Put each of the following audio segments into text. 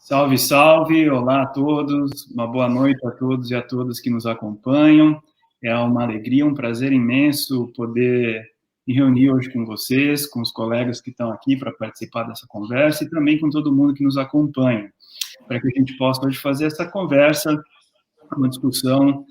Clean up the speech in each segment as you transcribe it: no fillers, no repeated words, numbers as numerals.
Salve, salve! Olá a todos, uma boa noite a todos e a todas que nos acompanham. É uma alegria, um prazer imenso poder me reunir hoje com vocês, com os colegas que estão aqui para participar dessa conversa e também com todo mundo que nos acompanha, para que a gente possa hoje fazer essa conversa, uma discussão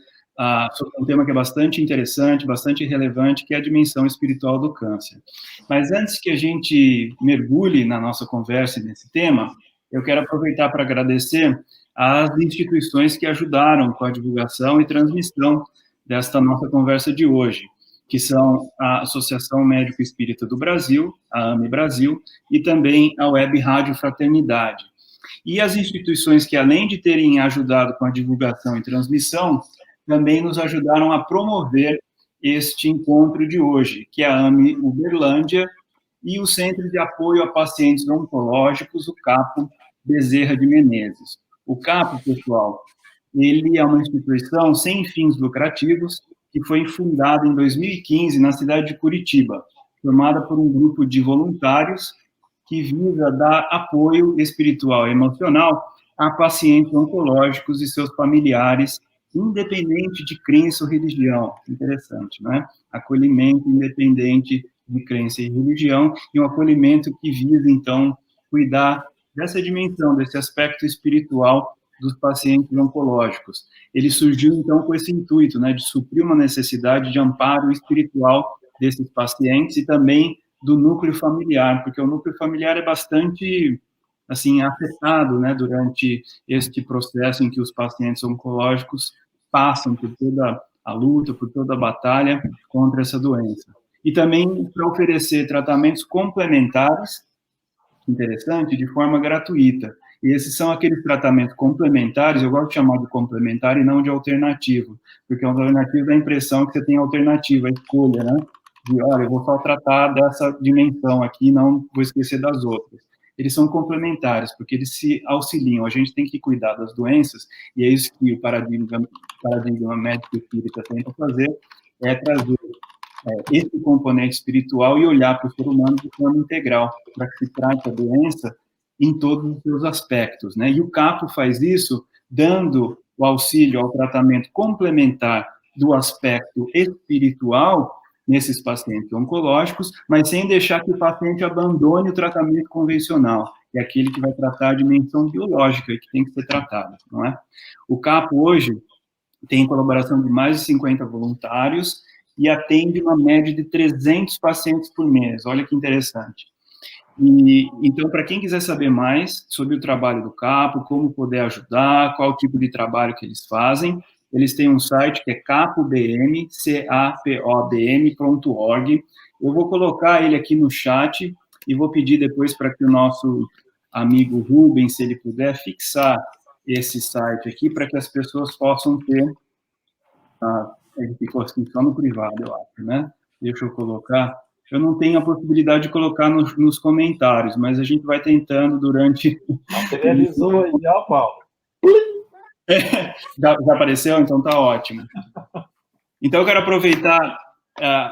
sobre um tema que é bastante interessante, bastante relevante, que é a dimensão espiritual do câncer. Mas antes que a gente mergulhe na nossa conversa nesse tema, eu quero aproveitar para agradecer às instituições que ajudaram com a divulgação e transmissão desta nossa conversa de hoje, que são a Associação Médico Espírita do Brasil, a AME Brasil, e também a Web Rádio Fraternidade. E as instituições que, além de terem ajudado com a divulgação e transmissão, também nos ajudaram a promover este encontro de hoje, que é a AME Uberlândia e o Centro de Apoio a Pacientes Oncológicos, o CAPO Bezerra de Menezes. O CAPO, pessoal, ele é uma instituição sem fins lucrativos que foi fundada em 2015 na cidade de Curitiba, formada por um grupo de voluntários que visa dar apoio espiritual e emocional a pacientes oncológicos e seus familiares, independente de crença ou religião. Interessante, né? Acolhimento independente de crença e religião, e um acolhimento que visa, então, cuidar dessa dimensão, desse aspecto espiritual dos pacientes oncológicos. Ele surgiu, então, com esse intuito, né, de suprir uma necessidade de amparo espiritual desses pacientes e também do núcleo familiar, porque o núcleo familiar é bastante, assim, afetado, né, durante este processo em que os pacientes oncológicos passam por toda a luta, por toda a batalha contra essa doença. E também para oferecer tratamentos complementares, interessante, de forma gratuita. E esses são aqueles tratamentos complementares, eu gosto de chamar de complementar e não de alternativo, porque a alternativa dá a impressão que você tem alternativa, a escolha, né? De, olha, eu vou só tratar dessa dimensão aqui, não vou esquecer das outras. Eles são complementares, porque eles se auxiliam, a gente tem que cuidar das doenças, e é isso que o paradigma médico espírita tenta fazer, é trazer esse componente espiritual e olhar para o ser humano de forma integral, para que se trate a doença em todos os seus aspectos, né? E o CAPO faz isso dando o auxílio ao tratamento complementar do aspecto espiritual nesses pacientes oncológicos, mas sem deixar que o paciente abandone o tratamento convencional, que é aquele que vai tratar a dimensão biológica e que tem que ser tratada, não é? O CAPO hoje tem colaboração de mais de 50 voluntários e atende uma média de 300 pacientes por mês. Olha que interessante. E, então, para quem quiser saber mais sobre o trabalho do CAPO, como poder ajudar, qual tipo de trabalho que eles fazem, eles têm um site que é capobm, capobm.org. Eu vou colocar ele aqui no chat e vou pedir depois para que o nosso amigo Rubens, se ele puder, fixar esse site aqui para que as pessoas possam ter... ele ficou assim só no privado, eu acho, né? Deixa eu colocar... Eu não tenho a possibilidade de colocar nos comentários, mas a gente vai tentando durante... Materializou aí, ó, Paulo. Já apareceu? Então tá ótimo. Então eu quero aproveitar,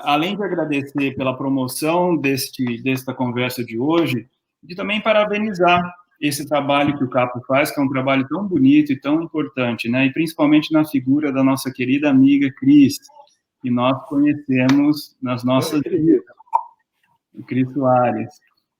além de agradecer pela promoção desta conversa de hoje, de também parabenizar esse trabalho que o CAPO faz, que é um trabalho tão bonito e tão importante, né? E principalmente na figura da nossa querida amiga Cris, que nós conhecemos nas nossas vidas. Cris Soares,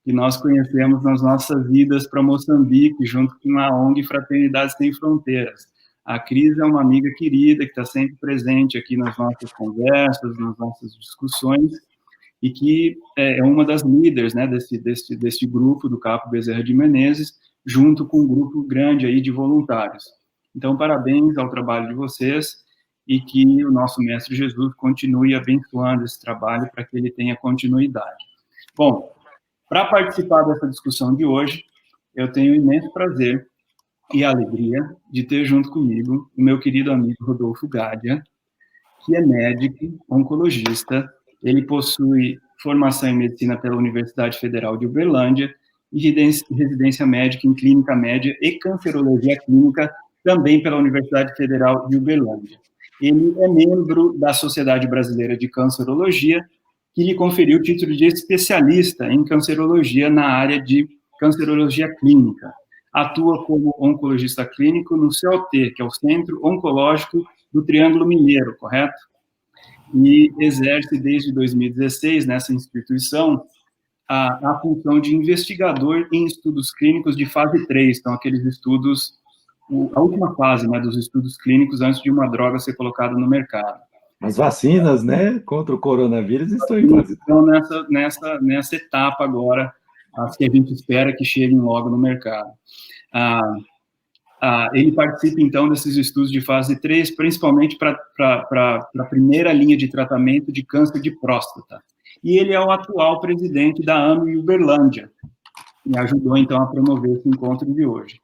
que nós conhecemos nas nossas vidas para Moçambique, junto com a ONG Fraternidade Sem Fronteiras. A Cris é uma amiga querida, que está sempre presente aqui nas nossas conversas, nas nossas discussões, e que é uma das líderes, né, desse grupo do CAPO Bezerra de Menezes, junto com um grupo grande aí de voluntários. Então, parabéns ao trabalho de vocês, e que o nosso Mestre Jesus continue abençoando esse trabalho para que ele tenha continuidade. Bom, para participar dessa discussão de hoje, eu tenho o imenso prazer e a alegria de ter junto comigo o meu querido amigo Rodolfo Gadia, que é médico, oncologista, ele possui formação em medicina pela Universidade Federal de Uberlândia e residência médica em clínica média e cancerologia clínica também pela Universidade Federal de Uberlândia. Ele é membro da Sociedade Brasileira de Cancerologia, que lhe conferiu o título de especialista em cancerologia na área de cancerologia clínica. atua como oncologista clínico no COT, que é o Centro Oncológico do Triângulo Mineiro, correto? E exerce desde 2016, nessa instituição, a função de investigador em estudos clínicos de fase 3, então aqueles estudos, a última fase, né, dos estudos clínicos antes de uma droga ser colocada no mercado. As vacinas, né, contra o coronavírus estão em fase 3. Então, nessa etapa agora, as que a gente espera que cheguem logo no mercado. Ele participa, então, desses estudos de fase 3, principalmente para a primeira linha de tratamento de câncer de próstata. E ele é o atual presidente da AME Uberlândia, e ajudou, então, a promover esse encontro de hoje.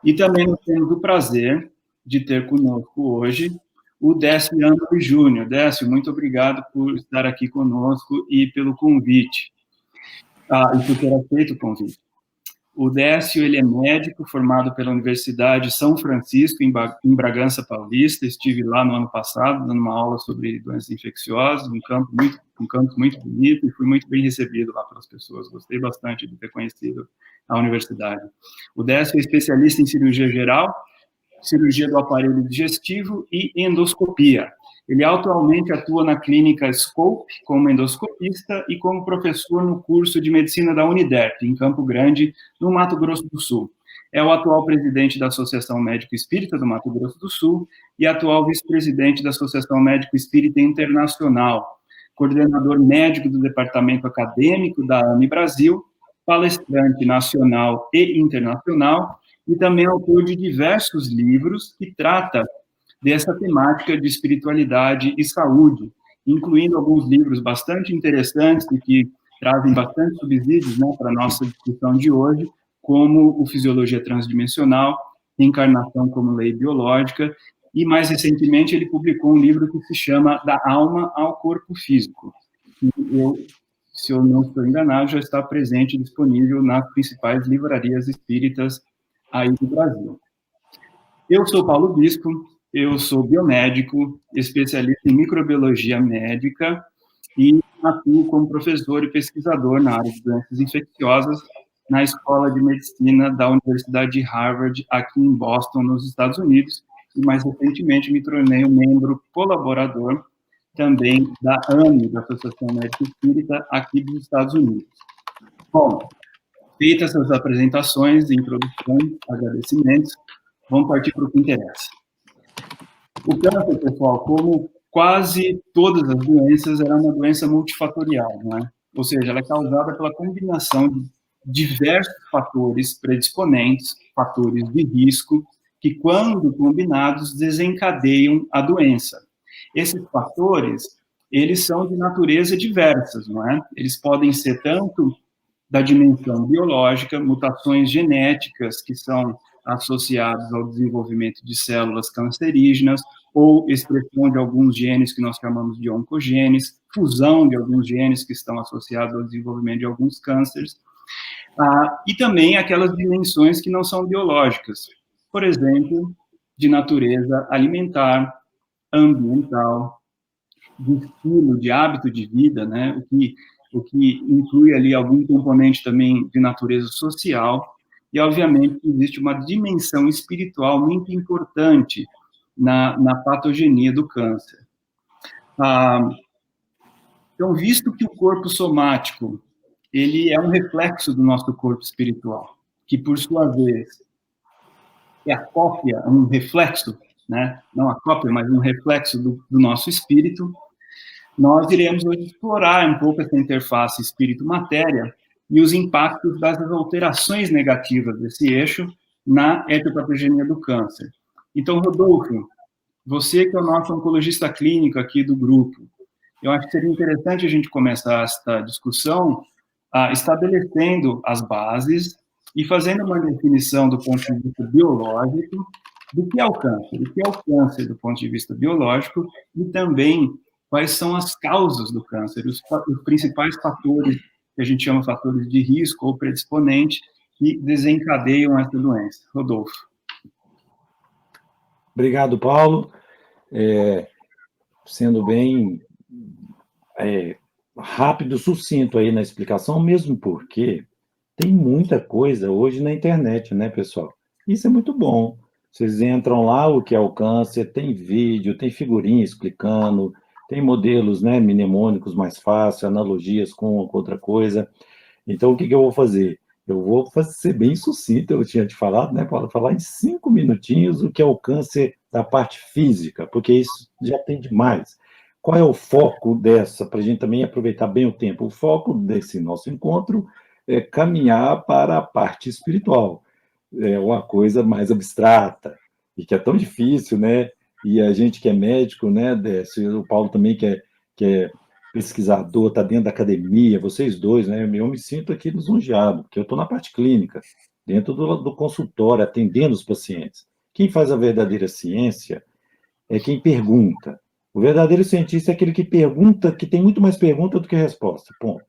E também nós temos o prazer de ter conosco hoje o Décio Andro Júnior. Décio, muito obrigado por estar aqui conosco e pelo convite, e por ter aceito o convite. O Décio, ele é médico formado pela Universidade São Francisco, em Bragança Paulista. Estive lá no ano passado, dando uma aula sobre doenças infecciosas, um campo muito bonito, e fui muito bem recebido lá pelas pessoas. Gostei bastante de ter conhecido a universidade. O Décio é especialista em cirurgia geral, cirurgia do aparelho digestivo e endoscopia. Ele atualmente atua na clínica Scope como endoscopista e como professor no curso de medicina da Uniderp, em Campo Grande, no Mato Grosso do Sul. É o atual presidente da Associação Médico Espírita do Mato Grosso do Sul e atual vice-presidente da Associação Médico Espírita Internacional, coordenador médico do departamento acadêmico da AME Brasil, palestrante nacional e internacional, e também autor de diversos livros que trata dessa temática de espiritualidade e saúde, incluindo alguns livros bastante interessantes e que trazem bastante subsídios, né, para a nossa discussão de hoje, como o Fisiologia Transdimensional, Reencarnação como Lei Biológica, e mais recentemente ele publicou um livro que se chama Da Alma ao Corpo Físico. Se eu não estou enganado, já está presente e disponível nas principais livrarias espíritas aí do Brasil. Eu sou Paulo Bispo, eu sou biomédico, especialista em microbiologia médica e atuo como professor e pesquisador na área de doenças infecciosas na Escola de Medicina da Universidade de Harvard, aqui em Boston, nos Estados Unidos, e mais recentemente me tornei um membro colaborador também da AME, da Associação Médica Espírita, aqui dos Estados Unidos. Bom, feitas essas apresentações, introduções, agradecimentos, vamos partir para o que interessa. O câncer, pessoal, como quase todas as doenças, é uma doença multifatorial, não é? Ou seja, ela é causada pela combinação de diversos fatores predisponentes, fatores de risco, que, quando combinados, desencadeiam a doença. Esses fatores, eles são de natureza diversas, não é? Eles podem ser tanto da dimensão biológica, mutações genéticas que são associadas ao desenvolvimento de células cancerígenas, ou expressão de alguns genes que nós chamamos de oncogenes, fusão de alguns genes que estão associados ao desenvolvimento de alguns cânceres, e também aquelas dimensões que não são biológicas, por exemplo, de natureza alimentar, ambiental, de estilo, de hábito de vida, né, o que inclui ali algum componente também de natureza social, e, obviamente, existe uma dimensão espiritual muito importante na patogenia do câncer. Então, visto que o corpo somático, ele é um reflexo do nosso corpo espiritual, que, por sua vez, é a cópia, um reflexo, né? Não a cópia, mas um reflexo do nosso espírito, nós iremos hoje explorar um pouco essa interface espírito-matéria e os impactos das alterações negativas desse eixo na etiopatogenia do câncer. Então, Rodolfo, você que é o nosso oncologista clínico aqui do grupo, eu acho que seria interessante a gente começar esta discussão estabelecendo as bases e fazendo uma definição do ponto de vista biológico do que é o câncer, do que é o câncer do ponto de vista biológico e também quais são as causas do câncer, os principais fatores que a gente chama fatores de risco ou predisponente que desencadeiam essa doença. Rodolfo. Obrigado, Paulo. Sendo bem rápido, sucinto aí na explicação, mesmo porque Tem muita coisa hoje na internet, né, pessoal? Isso é muito bom. Vocês entram lá, o que é o câncer, tem vídeo, tem figurinha explicando, tem modelos, né, mnemônicos mais fáceis, analogias com outra coisa. Então, o que eu vou fazer? Eu vou ser bem sucinto, eu tinha te falado, né, Paulo? Falar em 5 minutinhos o que é o câncer da parte física, porque isso já tem demais. Qual é o foco dessa, para a gente também aproveitar bem o tempo? O foco desse nosso encontro é caminhar para a parte espiritual. É uma coisa mais abstrata, e que é tão difícil, né? E a gente que é médico, né, Décio, o Paulo também que é pesquisador, está dentro da academia, vocês dois, né? Eu me sinto aqui lisonjeado, porque eu estou na parte clínica, dentro do consultório, atendendo os pacientes. Quem faz a verdadeira ciência é quem pergunta. O verdadeiro cientista é aquele que pergunta, que tem muito mais pergunta do que resposta, ponto.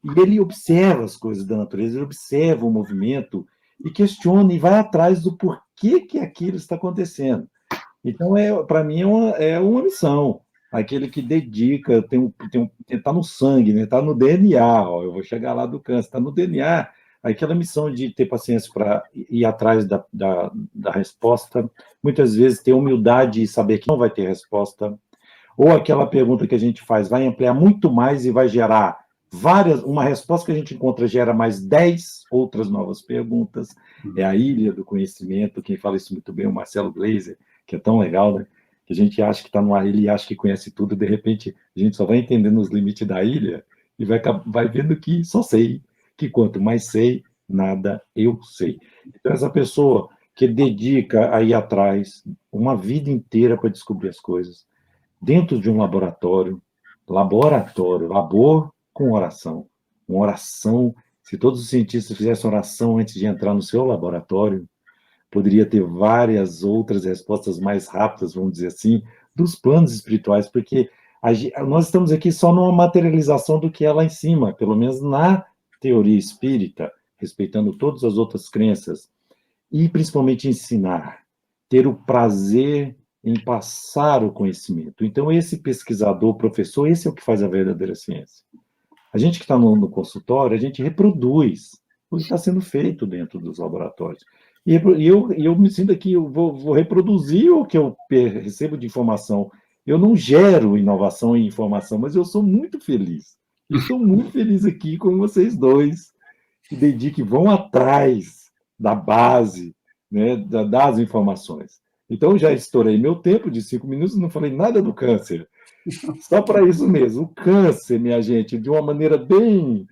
E ele observa as coisas da natureza, ele observa o movimento e questiona e vai atrás do porquê que aquilo está acontecendo. Então, para mim, é uma missão. Aquele que dedica, está no sangue, está, né? Tá no DNA, ó, eu vou chegar lá do câncer, está no DNA, aquela missão de ter paciência para ir atrás da resposta, muitas vezes ter humildade e saber que não vai ter resposta, ou aquela pergunta que a gente faz vai ampliar muito mais e vai gerar uma resposta que a gente encontra gera mais 10 outras novas perguntas. É a ilha do conhecimento, quem fala isso muito bem é o Marcelo Gleiser, que é tão legal, né? Que a gente acha que está numa ilha e acha que conhece tudo, de repente a gente só vai entendendo os limites da ilha e vai vendo que só sei, que quanto mais sei, nada eu sei. Então, essa pessoa que dedica a ir atrás uma vida inteira para descobrir as coisas, dentro de um laboratório, labor com oração. Uma oração, se todos os cientistas fizessem oração antes de entrar no seu laboratório, poderia ter várias outras respostas mais rápidas, vamos dizer assim, dos planos espirituais, porque nós estamos aqui só numa materialização do que é lá em cima, pelo menos na teoria espírita, respeitando todas as outras crenças, e principalmente ensinar, ter o prazer em passar o conhecimento. Então, esse pesquisador, professor, esse é o que faz a verdadeira ciência. A gente que está no consultório, a gente reproduz o que está sendo feito dentro dos laboratórios. E eu me sinto aqui, eu vou reproduzir o que eu recebo de informação. Eu não gero inovação e informação, mas eu sou muito feliz. Estou muito feliz aqui com vocês dois, que vão atrás da base, né, das informações. Então, já estourei meu tempo de 5 minutos, não falei nada do câncer. Só para isso mesmo. O câncer, minha gente, de uma maneira bem.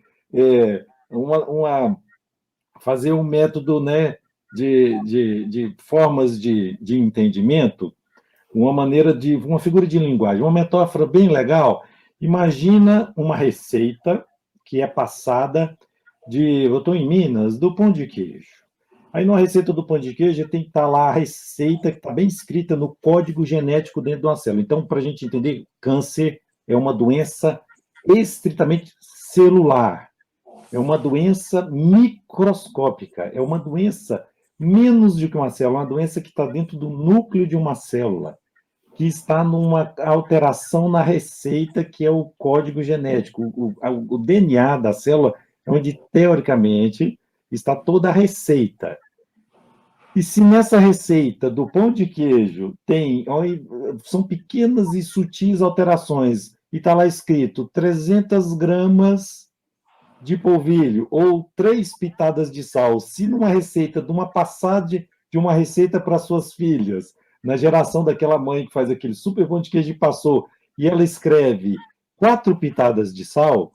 Fazer um método, né, de formas de entendimento, uma figura de linguagem, uma metáfora bem legal. Imagina uma receita que é passada eu estou em Minas, do pão de queijo. Aí, na receita do pão de queijo, tem que estar lá a receita que está bem escrita no código genético dentro de uma célula. Então, para a gente entender, câncer é uma doença estritamente celular. É uma doença microscópica. É uma doença menos do que uma célula, uma doença que está dentro do núcleo de uma célula, que está numa alteração na receita, que é o código genético. O DNA da célula é onde, teoricamente, está toda a receita. E se nessa receita do pão de queijo são pequenas e sutis alterações, e está lá escrito 300 gramas de polvilho ou 3 pitadas de sal, se numa receita, de uma passagem de uma receita para suas filhas, na geração daquela mãe que faz aquele super pão de queijo e passou, e ela escreve 4 pitadas de sal,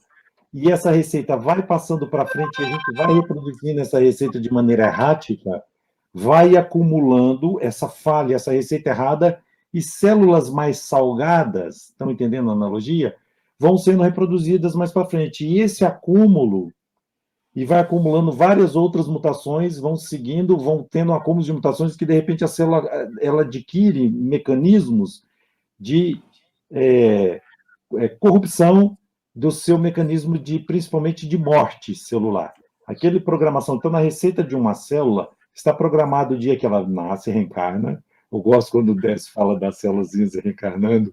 e essa receita vai passando para frente, e a gente vai reproduzindo essa receita de maneira errática, vai acumulando essa falha, essa receita errada, e células mais salgadas, estão entendendo a analogia? Vão sendo reproduzidas mais para frente. E esse acúmulo, e vai acumulando várias outras mutações, vão tendo acúmulos de mutações que, de repente, a célula ela adquire mecanismos de corrupção do seu mecanismo principalmente de morte celular. Aquele programação, então, na receita de uma célula, está programado o dia que ela nasce, reencarna. Eu gosto quando o Décio fala das células reencarnando,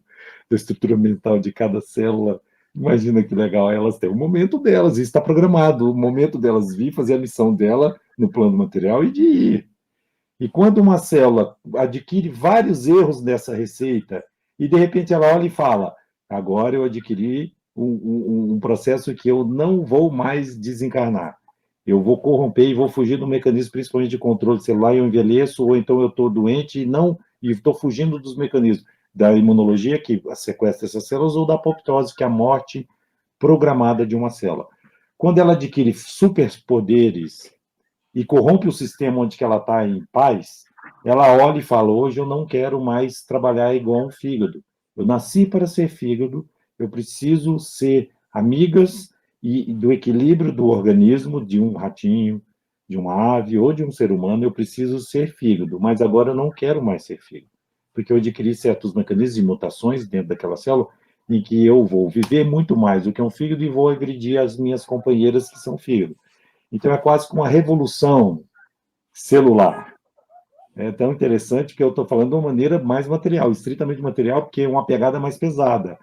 da estrutura mental de cada célula, Imagina que legal, elas têm o momento delas, isso está programado, o momento delas vir fazer a missão dela no plano material e de ir. E quando uma célula adquire vários erros dessa receita, e de repente ela olha e fala: agora eu adquiri um processo que eu não vou mais desencarnar. Eu vou corromper e vou fugir do mecanismo, principalmente de controle celular, e eu envelheço, ou então eu estou doente e estou fugindo dos mecanismos da imunologia, que sequestra essas células, ou da apoptose, que é a morte programada de uma célula. Quando ela adquire superpoderes e corrompe o sistema onde que ela está em paz, ela olha e fala: hoje eu não quero mais trabalhar igual um fígado. Eu nasci para ser fígado, eu preciso ser amigas e do equilíbrio do organismo de um ratinho, de uma ave ou de um ser humano, eu preciso ser fígado, mas agora eu não quero mais ser fígado, porque eu adquiri certos mecanismos de mutações dentro daquela célula em que eu vou viver muito mais do que um fígado e vou agredir as minhas companheiras que são fígado. Então, é quase como uma revolução celular. É tão interessante que eu estou falando de uma maneira mais material, estritamente material, porque é uma pegada mais pesada.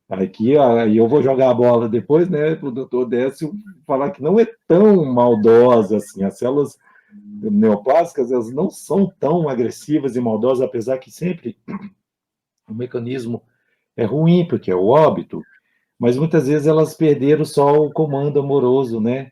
Aqui, aí eu vou jogar a bola depois, né, para o doutor Décio falar que não é tão maldosa assim. As células neoplásicas, elas não são tão agressivas e maldosas, apesar que sempre o mecanismo é ruim, porque é o óbito, mas muitas vezes elas perderam só o comando amoroso, né?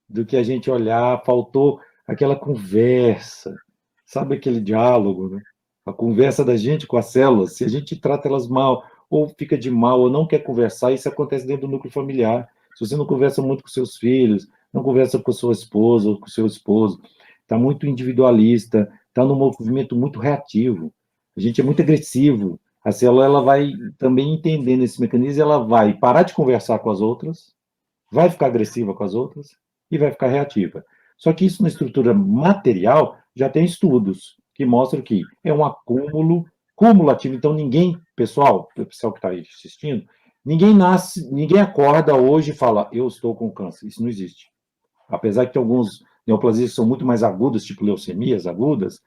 Do que a gente olhar, faltou aquela conversa, sabe aquele diálogo, né? A conversa da gente com as células, se a gente trata elas mal, ou fica de mal, ou não quer conversar, isso acontece dentro do núcleo familiar. Se você não conversa muito com seus filhos, não conversa com sua esposa ou com seu esposo, está muito individualista, está num movimento muito reativo, a gente é muito agressivo, a célula ela vai também entendendo esse mecanismo, ela vai parar de conversar com as outras, vai ficar agressiva com as outras e vai ficar reativa. Só que isso na estrutura material já tem estudos que mostram que é um acúmulo cumulativo. Então ninguém, pessoal, o pessoal que está aí assistindo, ninguém nasce, ninguém acorda hoje e fala: eu estou com câncer. Isso não existe. Apesar que tem alguns neoplasias que são muito mais agudas, tipo leucemias agudas,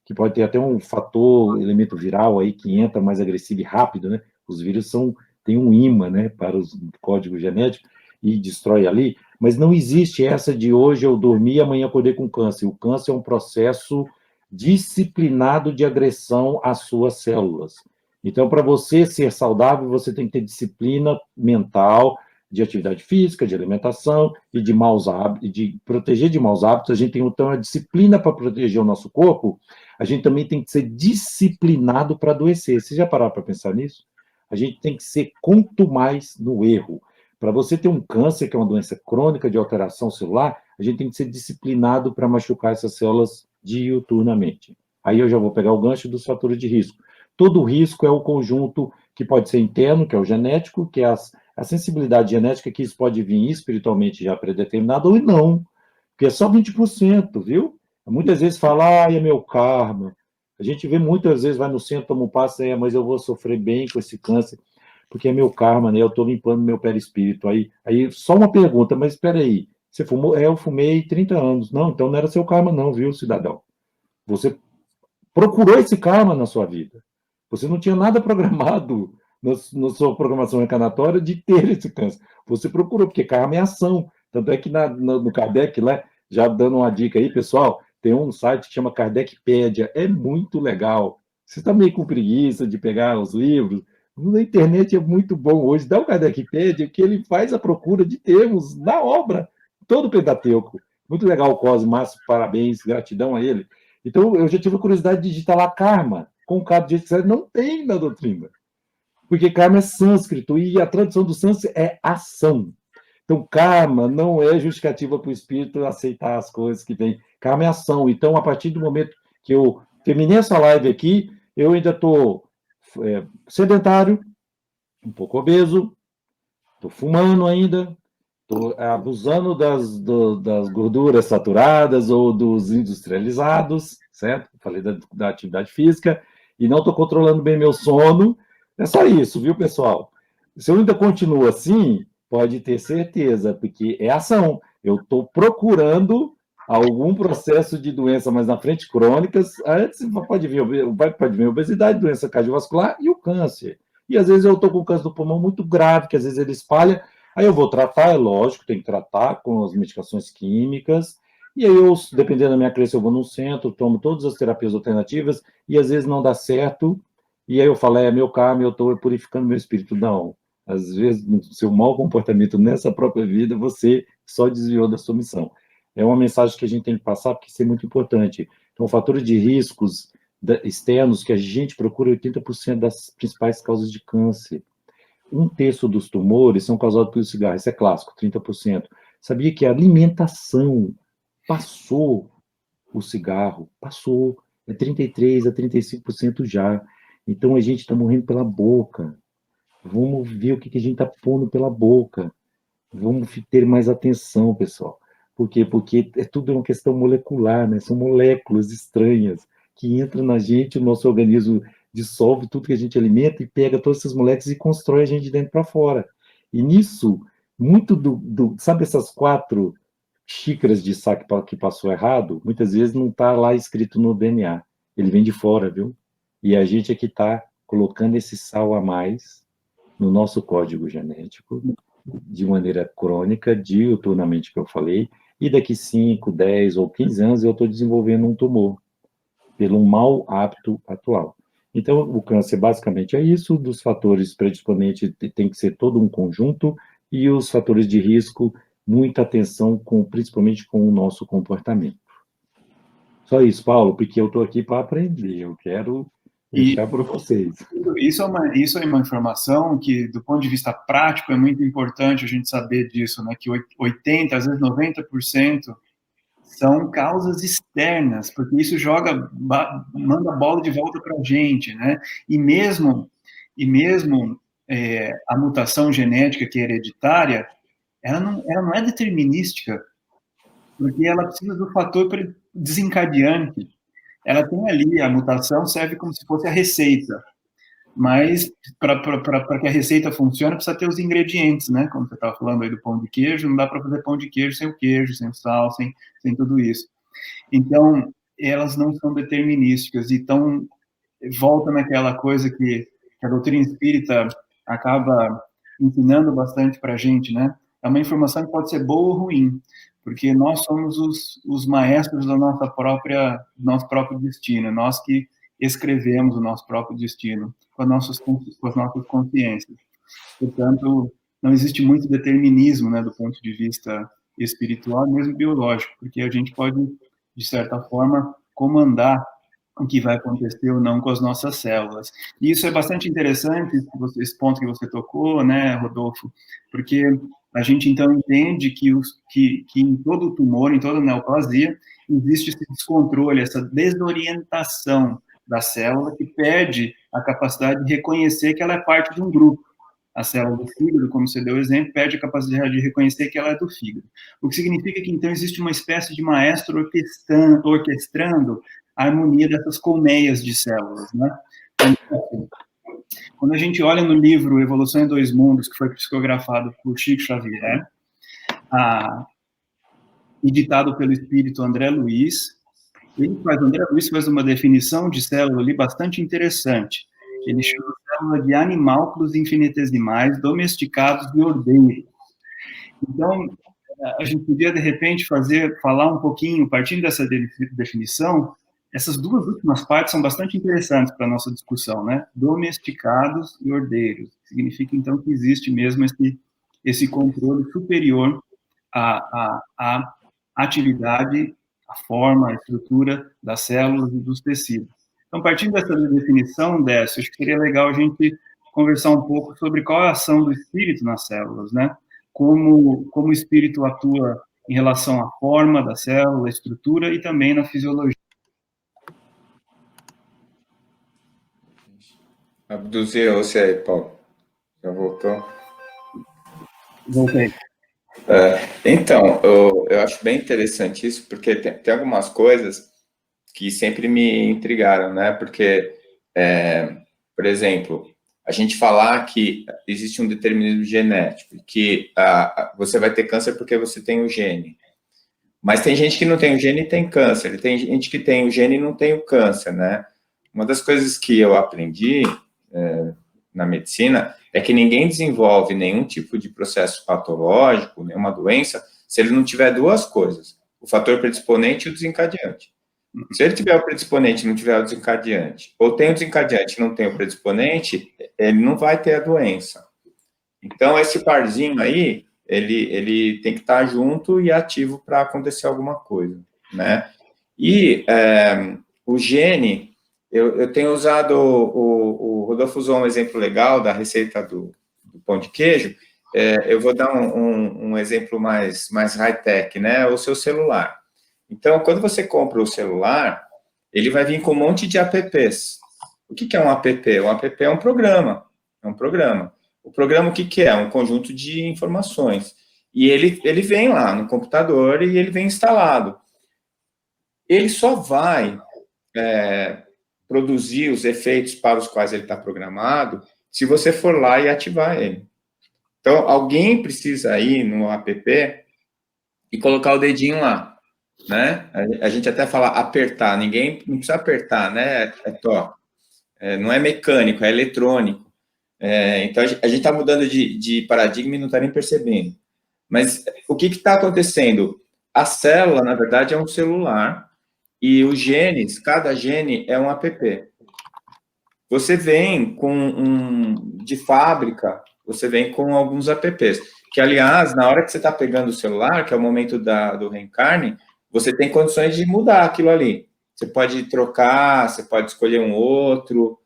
que pode ter até um fator, elemento viral aí que entra mais agressivo e rápido, né? Os vírus têm um imã, né, para os códigos genéticos e destrói ali, mas não existe essa de hoje eu dormi e amanhã acordei com câncer. O câncer é um processo disciplinado de agressão às suas células. Então, para você ser saudável, você tem que ter disciplina mental, de atividade física, de alimentação e de maus hábitos, de proteger de maus hábitos. A gente tem então a disciplina para proteger o nosso corpo, a gente também tem que ser disciplinado para adoecer. Você já parou para pensar nisso? A gente tem que ser quanto mais no erro. Para você ter um câncer, que é uma doença crônica de alteração celular, a gente tem que ser disciplinado para machucar essas células diuturnamente. Aí eu já vou pegar o gancho dos fatores de risco. Todo risco é o conjunto que pode ser interno, que é o genético, que é a sensibilidade genética, que isso pode vir espiritualmente já predeterminado ou não, porque é só 20%, viu? Muitas vezes fala: é meu karma. A gente vê muitas vezes, vai no centro, toma um passo, mas eu vou sofrer bem com esse câncer, porque é meu karma, né? Eu estou limpando meu perispírito. Aí, só uma pergunta: mas espera aí, você fumou? Eu fumei 30 anos. Não, então não era seu karma não, viu, cidadão? Você procurou esse karma na sua vida. Você não tinha nada programado na sua programação reencarnatória de ter esse câncer. Você procurou, porque karma é ação. Tanto é que no Kardec, lá, já dando uma dica aí, pessoal, tem um site que chama Kardecpédia. É muito legal. Você está meio com preguiça de pegar os livros, na internet é muito bom hoje. Dá o Kardecpédia, que ele faz a procura de termos na obra, todo o Pentateuco. Muito legal, Cosme, Márcio, parabéns, gratidão a ele. Então, eu já tive a curiosidade de digitar lá karma, com o K do jeito que você não tem na doutrina. Porque karma é sânscrito, e a tradução do sânscrito é ação. Então, karma não é justificativa para o espírito aceitar as coisas que vêm. Karma é ação. Então, a partir do momento que eu terminei essa live aqui, eu ainda estou sedentário, um pouco obeso, estou fumando ainda, estou abusando das gorduras saturadas ou dos industrializados, certo? Falei da atividade física, e não estou controlando bem meu sono. É só isso, viu, pessoal? Se eu ainda continuo assim, pode ter certeza, porque é ação. Eu estou procurando algum processo de doença mais na frente, crônicas. Antes pode vir obesidade, doença cardiovascular e o câncer. E às vezes eu estou com câncer do pulmão muito grave, que às vezes ele espalha, aí eu vou tratar, é lógico, tem que tratar com as medicações químicas, e aí eu, dependendo da minha crença, eu vou no centro, tomo todas as terapias alternativas, e às vezes não dá certo, e aí eu falo, meu karma, eu estou purificando meu espírito. Não, às vezes, no seu mau comportamento nessa própria vida, você só desviou da sua missão. É uma mensagem que a gente tem que passar, porque isso é muito importante. Então, fatores de riscos externos que a gente procura 80% das principais causas de câncer. 1/3 dos tumores são causados pelo cigarro, isso é clássico, 30%. Sabia que a alimentação passou o cigarro? Passou. É 33% a 35% já. Então, a gente está morrendo pela boca. Vamos ver o que a gente está pondo pela boca. Vamos ter mais atenção, pessoal. Por quê? Porque é tudo uma questão molecular, né? São moléculas estranhas que entram na gente, o nosso organismo dissolve tudo que a gente alimenta e pega todas essas moléculas e constrói a gente de dentro para fora. E nisso, muito sabe essas 4 xícaras de chá que passou errado? Muitas vezes não está lá escrito no DNA. Ele vem de fora, viu? E a gente é que está colocando esse sal a mais no nosso código genético, de maneira crônica, diuturnamente, que eu falei, e daqui 5, 10 ou 15 anos eu estou desenvolvendo um tumor, pelo mau hábito atual. Então, o câncer basicamente é isso, dos fatores predisponentes tem que ser todo um conjunto, e os fatores de risco, muita atenção, principalmente com o nosso comportamento. Só isso, Paulo, porque eu estou aqui para aprender, eu quero deixar para vocês. Isso é uma informação que, do ponto de vista prático, é muito importante a gente saber disso, né? Que 80%, às vezes 90% são causas externas, porque isso manda a bola de volta para a gente, né? E mesmo a mutação genética que é hereditária, ela não é determinística, porque ela precisa do fator desencadeante. Ela tem ali, a mutação serve como se fosse a receita, mas para que a receita funcione, precisa ter os ingredientes, né? Como você estava falando aí do pão de queijo, não dá para fazer pão de queijo, sem o sal, sem tudo isso. Então, elas não são determinísticas, então volta naquela coisa que a doutrina espírita acaba ensinando bastante para a gente, né? É uma informação que pode ser boa ou ruim, porque nós somos os maestros do nosso próprio destino, nós que escrevemos o nosso próprio destino com as nossas consciências. Portanto, não existe muito determinismo, né, do ponto de vista espiritual, mesmo biológico, porque a gente pode, de certa forma, comandar o que vai acontecer ou não com as nossas células. E isso é bastante interessante, esse ponto que você tocou, né, Rodolfo, porque a gente, então, entende que em todo tumor, em toda neoplasia, existe esse descontrole, essa desorientação da célula que perde a capacidade de reconhecer que ela é parte de um grupo. A célula do fígado, como você deu o exemplo, perde a capacidade de reconhecer que ela é do fígado. O que significa que, então, existe uma espécie de maestro orquestrando a harmonia dessas colmeias de células, né? Então, quando a gente olha no livro Evolução em Dois Mundos, que foi psicografado por Chico Xavier, editado pelo espírito André Luiz, André Luiz faz uma definição de célula ali bastante interessante. Ele chama de célula de animálculos infinitesimais, domesticados e ordeiros. Então, a gente podia, de repente, falar um pouquinho, partindo dessa definição, essas duas últimas partes são bastante interessantes para a nossa discussão, né? Domesticados e ordeiros. Significa, então, que existe mesmo esse controle superior à atividade, à forma, à estrutura das células e dos tecidos. Então, partindo dessa definição, Décio, acho que seria legal a gente conversar um pouco sobre qual é a ação do espírito nas células, né? Como o espírito atua em relação à forma da célula, à estrutura e também na fisiologia. Abduziu você aí, Paulo. Já voltou? Voltei. Então, eu acho bem interessante isso, porque tem algumas coisas que sempre me intrigaram, né? Porque, por exemplo, a gente falar que existe um determinismo genético, que você vai ter câncer porque você tem o gene. Mas tem gente que não tem o gene e tem câncer. E tem gente que tem o gene e não tem o câncer, né? Uma das coisas que eu aprendi na medicina é que ninguém desenvolve nenhum tipo de processo patológico, nenhuma doença, se ele não tiver duas coisas, o fator predisponente e o desencadeante. Se ele tiver o predisponente e não tiver o desencadeante, ou tem o desencadeante e não tem o predisponente, ele não vai ter a doença. Então, esse parzinho aí, ele tem que estar junto e ativo para acontecer alguma coisa, né? E o gene, eu tenho usado, o Rodolfo usou um exemplo legal da receita do pão de queijo, eu vou dar um exemplo mais high-tech, né? O seu celular. Então, quando você compra o celular, ele vai vir com um monte de apps. O que é um app? Um app é um programa. É um programa. O programa, o que é? Um conjunto de informações. E ele vem lá no computador e ele vem instalado. Ele só vai produzir os efeitos para os quais ele está programado se você for lá e ativar ele. Então, alguém precisa ir no app e colocar o dedinho lá, né? A gente até fala apertar, ninguém não precisa apertar, né? É toque. Não é mecânico, é eletrônico. Então, a gente está mudando de paradigma e não está nem percebendo. Mas o que está acontecendo? A célula, na verdade, é um celular e os genes, cada gene é um app. Você vem de fábrica, você vem com alguns apps, que, aliás, na hora que você está pegando o celular, que é o momento do reencarne, você tem condições de mudar aquilo ali. Você pode trocar, você pode escolher um outro,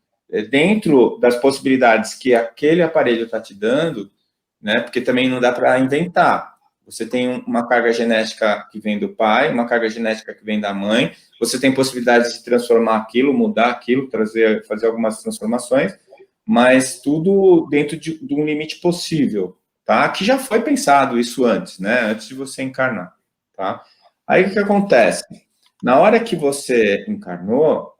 dentro das possibilidades que aquele aparelho está te dando, né? Porque também não dá para inventar. Você tem uma carga genética que vem do pai, uma carga genética que vem da mãe, você tem possibilidades de transformar aquilo, mudar aquilo, fazer algumas transformações, mas tudo dentro de um limite possível, tá? Que já foi pensado isso antes, né? Antes de você encarnar, tá? Aí o que acontece? Na hora que você encarnou,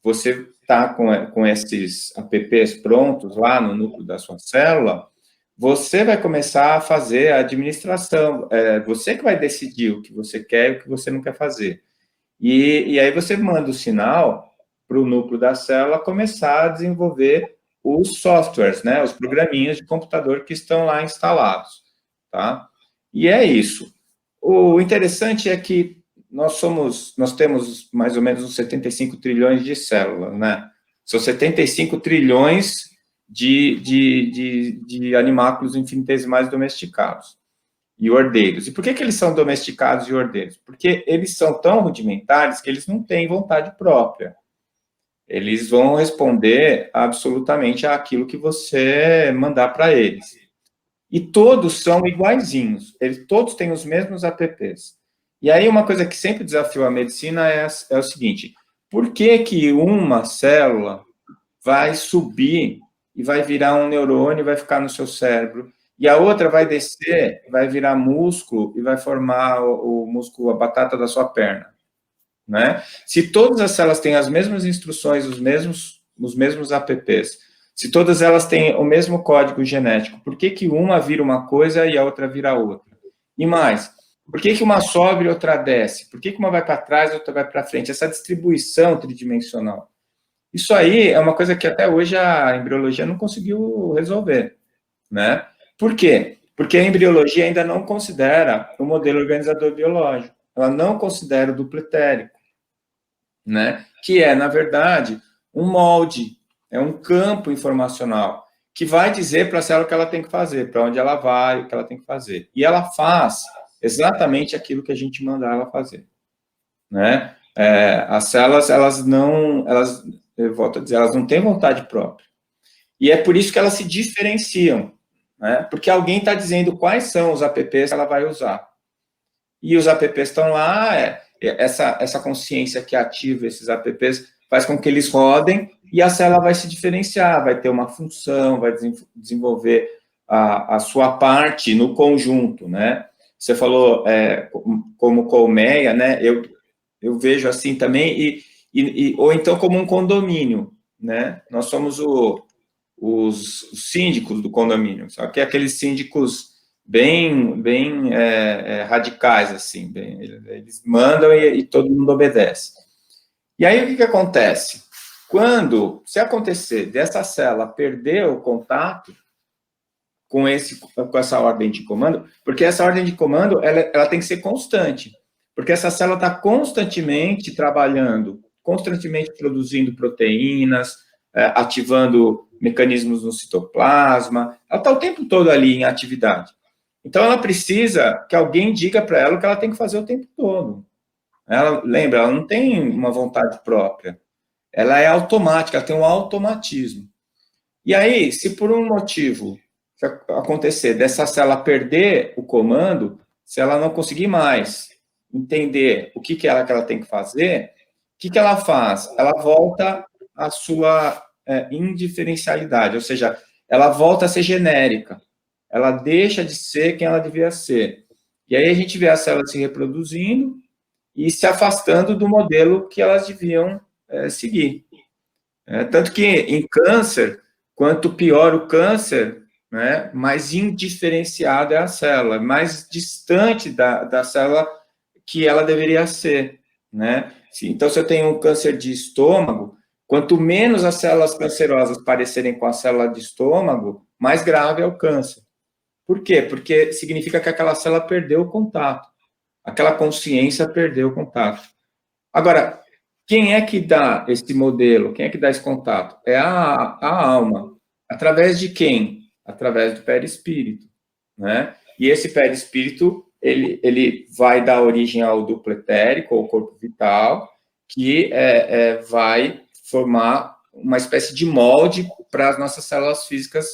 você está com esses apps prontos lá no núcleo da sua célula, você vai começar a fazer a administração, você que vai decidir o que você quer e o que você não quer fazer. E aí você manda o sinal para o núcleo da célula começar a desenvolver os softwares, né, os programinhas de computador que estão lá instalados, tá? E é isso. O interessante é que nós temos mais ou menos uns 75 trilhões de células, né? São 75 trilhões de animáculos infinitesimais domesticados e ordeiros. E por que eles são domesticados e ordeiros? Porque eles são tão rudimentares que eles não têm vontade própria. Eles vão responder absolutamente àquilo que você mandar para eles. E todos são iguaizinhos. Todos têm os mesmos apps. E aí uma coisa que sempre desafiou a medicina é o seguinte: por que uma célula vai subir e vai virar um neurônio e vai ficar no seu cérebro, e a outra vai descer, vai virar músculo e vai formar o músculo, a batata da sua perna, né? Se todas as células têm as mesmas instruções, os mesmos apps, se todas elas têm o mesmo código genético, por que uma vira uma coisa e a outra vira outra? E mais, por que uma sobe e outra desce? Por que uma vai para trás e outra vai para frente? Essa distribuição tridimensional. Isso aí é uma coisa que até hoje a embriologia não conseguiu resolver, né? Por quê? Porque a embriologia ainda não considera o modelo organizador biológico, ela não considera o duplo etérico, né? Que é, na verdade, um molde, é um campo informacional que vai dizer para a célula o que ela tem que fazer, para onde ela vai, o que ela tem que fazer. E ela faz exatamente aquilo que a gente mandar ela fazer, né? As células, eu volto a dizer, elas não têm vontade própria. E é por isso que elas se diferenciam, né? Porque alguém está dizendo quais são os apps que ela vai usar. E os apps estão lá, essa consciência que ativa esses apps faz com que eles rodem e a célula vai se diferenciar, vai ter uma função, vai desenvolver a sua parte no conjunto, né? Você falou como colmeia, né? Eu vejo assim também, ou então como um condomínio, né? Nós somos os síndicos do condomínio, só que aqueles síndicos bem radicais, assim, eles mandam e todo mundo obedece. E aí, o que acontece? se acontecer dessa célula perder o contato com essa ordem de comando, porque essa ordem de comando, ela tem que ser constante, porque essa célula está constantemente trabalhando, constantemente produzindo proteínas, ativando mecanismos no citoplasma, ela está o tempo todo ali em atividade. Então, ela precisa que alguém diga para ela o que ela tem que fazer o tempo todo. Lembra, ela não tem uma vontade própria. Ela é automática, ela tem um automatismo. E aí, se por um motivo acontecer dessa célula perder o comando, se ela não conseguir mais entender o que ela tem que fazer, o que ela faz? Ela volta à sua indiferencialidade, ou seja, ela volta a ser genérica. Ela deixa de ser quem ela devia ser. E aí a gente vê as células se reproduzindo e se afastando do modelo que elas deviam seguir. Tanto que em câncer, quanto pior o câncer, né, mais indiferenciada é a célula, mais distante da célula que ela deveria ser. Né? Então, se eu tenho um câncer de estômago, quanto menos as células cancerosas parecerem com a célula de estômago, mais grave é o câncer. Por quê? Porque significa que aquela célula perdeu o contato. Aquela consciência perdeu o contato. Agora, quem é que dá esse modelo? Quem é que dá esse contato? É a alma. Através de quem? Através do perispírito. Né? E esse perispírito, ele vai dar origem ao duplo etérico, ou corpo vital, que vai formar uma espécie de molde para as nossas células físicas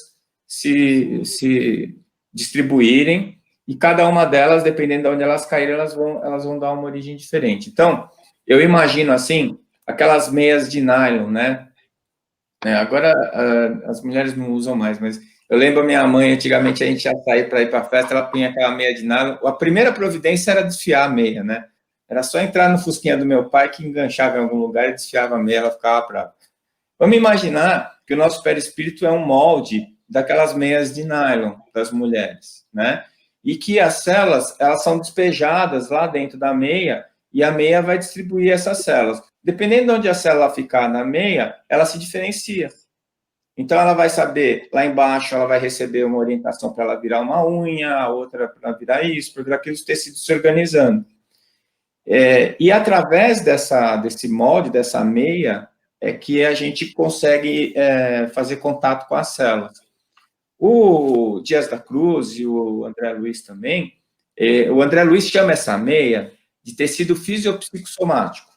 se distribuírem, e cada uma delas, dependendo de onde elas caírem, elas vão dar uma origem diferente. Então, eu imagino, assim, aquelas meias de nylon, né? Agora, as mulheres não usam mais, mas eu lembro a minha mãe, antigamente a gente ia sair para ir para a festa, ela punha aquela meia de nylon, a primeira providência era desfiar a meia, né? Era só entrar no fusquinha do meu pai, que enganchava em algum lugar e desfiava a meia, ela ficava brava. Vamos imaginar que o nosso perispírito é um molde daquelas meias de nylon das mulheres, né? E que as células, elas são despejadas lá dentro da meia, e a meia vai distribuir essas células. Dependendo de onde a célula ficar na meia, ela se diferencia. Então, ela vai saber, lá embaixo, ela vai receber uma orientação para ela virar uma unha, a outra para virar isso, para virar aquilo, os tecidos se organizando. E através desse molde, dessa meia, é que a gente consegue fazer contato com as células. O Dias da Cruz e o André Luiz também, o André Luiz chama essa meia de tecido fisiopsicossomático,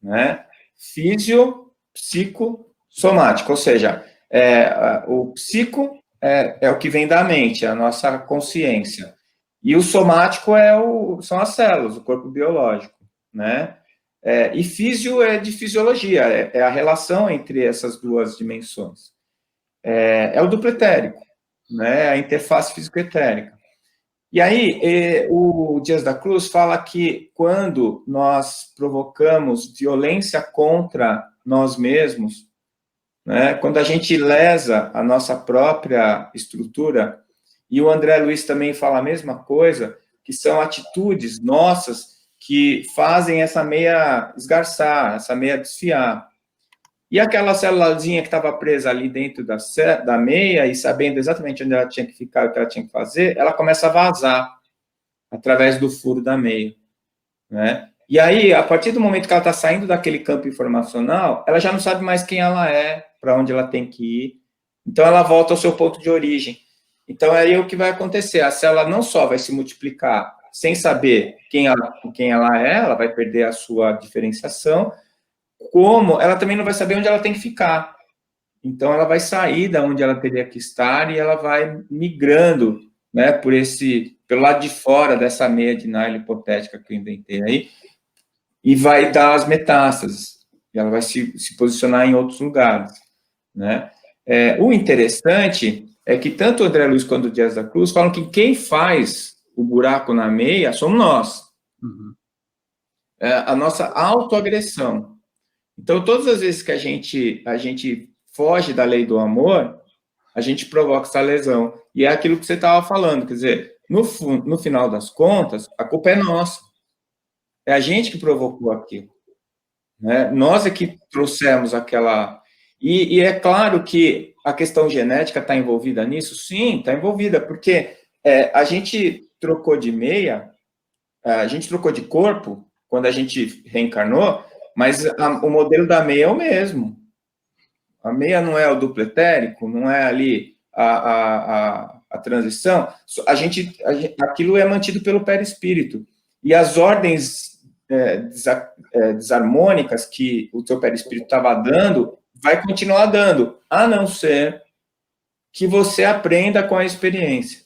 né? Fisiopsicossomático, ou seja, o psico é o que vem da mente, é a nossa consciência, e o somático são as células, o corpo biológico, né? E físio é de fisiologia, é a relação entre essas duas dimensões. É o duplo etérico, né? A interface físico-etérica. E aí, o Dias da Cruz fala que quando nós provocamos violência contra nós mesmos, né, quando a gente lesa a nossa própria estrutura, e o André Luiz também fala a mesma coisa, que são atitudes nossas que fazem essa meia esgarçar, essa meia desfiar. E aquela célulazinha que estava presa ali dentro da meia, e sabendo exatamente onde ela tinha que ficar, o que ela tinha que fazer, ela começa a vazar através do furo da meia, né? E aí, a partir do momento que ela está saindo daquele campo informacional, ela já não sabe mais quem ela é, para onde ela tem que ir. Então, ela volta ao seu ponto de origem. Então, aí o que vai acontecer? A célula não só vai se multiplicar sem saber quem ela é, ela vai perder a sua diferenciação, como ela também não vai saber onde ela tem que ficar. Então, ela vai sair da onde ela teria que estar e ela vai migrando, né, pelo lado de fora dessa meia de nylon hipotética que eu inventei aí, e vai dar as metástases. E ela vai se posicionar em outros lugares, né? O interessante é que tanto o André Luiz quanto o Dias da Cruz falam que quem faz o buraco na meia somos nós. Uhum. A nossa autoagressão. Então, todas as vezes que a gente foge da lei do amor, a gente provoca essa lesão. E é aquilo que você estava falando, quer dizer, no final das contas, a culpa é nossa. É a gente que provocou aquilo. né? Nós é que trouxemos aquela... E é claro que a questão genética está envolvida nisso? Sim, está envolvida, porque a gente trocou de meia, a gente trocou de corpo quando a gente reencarnou, mas o modelo da meia é o mesmo. A meia não é o duplo etérico, não é ali a transição. Aquilo é mantido pelo perispírito. E as ordens desarmônicas que o teu perispírito estava dando, vai continuar dando, a não ser que você aprenda com a experiência.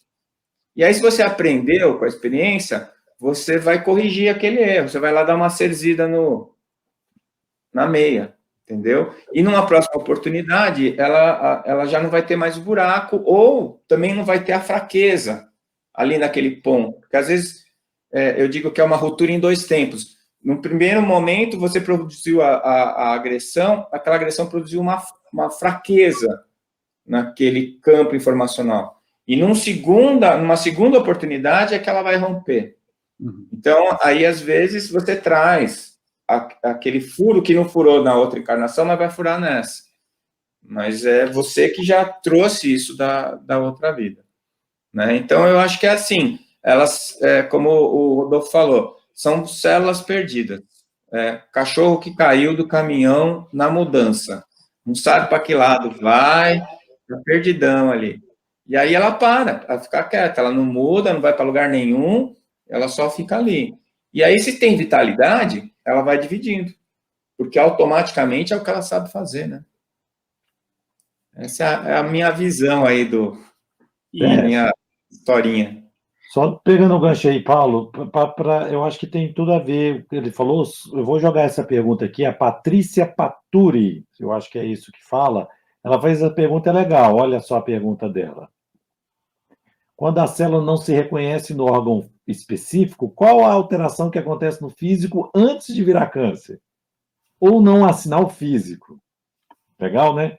E aí, se você aprendeu com a experiência, você vai corrigir aquele erro, você vai lá dar uma cerzida na meia, entendeu? E numa próxima oportunidade, ela já não vai ter mais o buraco, ou também não vai ter a fraqueza ali naquele ponto. Porque, às vezes, eu digo que é uma ruptura em 2 tempos. No primeiro momento, você produziu a agressão, aquela agressão produziu uma fraqueza naquele campo informacional. E numa segunda oportunidade é que ela vai romper. Então, aí, às vezes, você traz aquele furo que não furou na outra encarnação, mas vai furar nessa. Mas é você que já trouxe isso da outra vida, né? Então, eu acho que é assim, elas, como o Rodolfo falou, são células perdidas. Cachorro que caiu do caminhão na mudança. Não sabe para que lado vai, tá perdidão ali. E aí ela fica quieta, ela não muda, não vai para lugar nenhum, ela só fica ali. E aí, se tem vitalidade, ela vai dividindo, porque automaticamente é o que ela sabe fazer, né? Essa é a minha visão aí minha historinha. Só pegando o gancho aí, Paulo, eu acho que tem tudo a ver. Ele falou, eu vou jogar essa pergunta aqui, a Patrícia Paturi, eu acho que é isso que fala. Ela fez a pergunta legal, olha só a pergunta dela. Quando a célula não se reconhece no órgão específico, qual a alteração que acontece no físico antes de virar câncer? Ou não há sinal físico? Legal, né?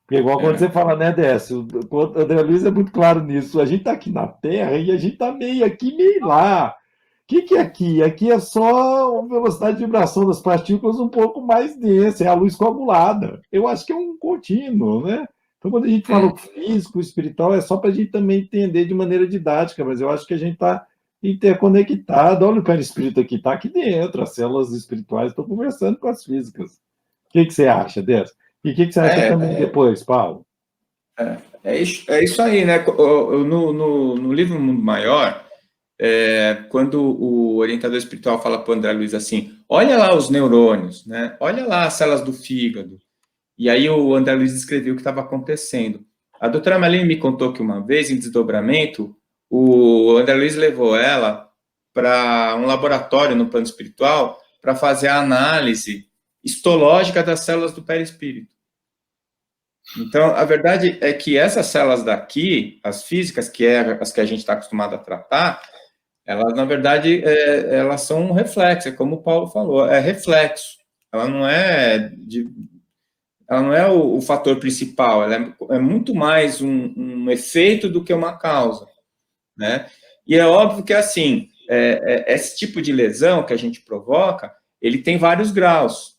Porque igual quando você fala, né, Décio, o André Luiz é muito claro nisso, a gente está aqui na Terra e a gente está meio aqui, meio lá. O que é aqui? Aqui é só a velocidade de vibração das partículas um pouco mais densa, é a luz coagulada. Eu acho que é um contínuo, né? Então, quando a gente fala o físico, o espiritual, é só para a gente também entender de maneira didática, mas eu acho que a gente está interconectado. Olha o perispírito aqui, está aqui dentro, as células espirituais estão conversando com as físicas. O que você acha, Décio? E o que você acha também depois, Paulo? É isso aí, né? No livro Mundo Maior, quando o orientador espiritual fala para o André Luiz assim, olha lá os neurônios, né? Olha lá as células do fígado. E aí o André Luiz descreveu o que estava acontecendo. A doutora Marlene me contou que uma vez, em desdobramento, o André Luiz levou ela para um laboratório no plano espiritual para fazer a análise histológica das células do perispírito. Então, a verdade é que essas células daqui, as físicas, que é as que a gente está acostumado a tratar, elas, na verdade, elas são um reflexo, é como o Paulo falou, é reflexo. Ela não é o fator principal, ela é muito mais um efeito do que uma causa, né? E é óbvio que, assim, esse tipo de lesão que a gente provoca, ele tem vários graus.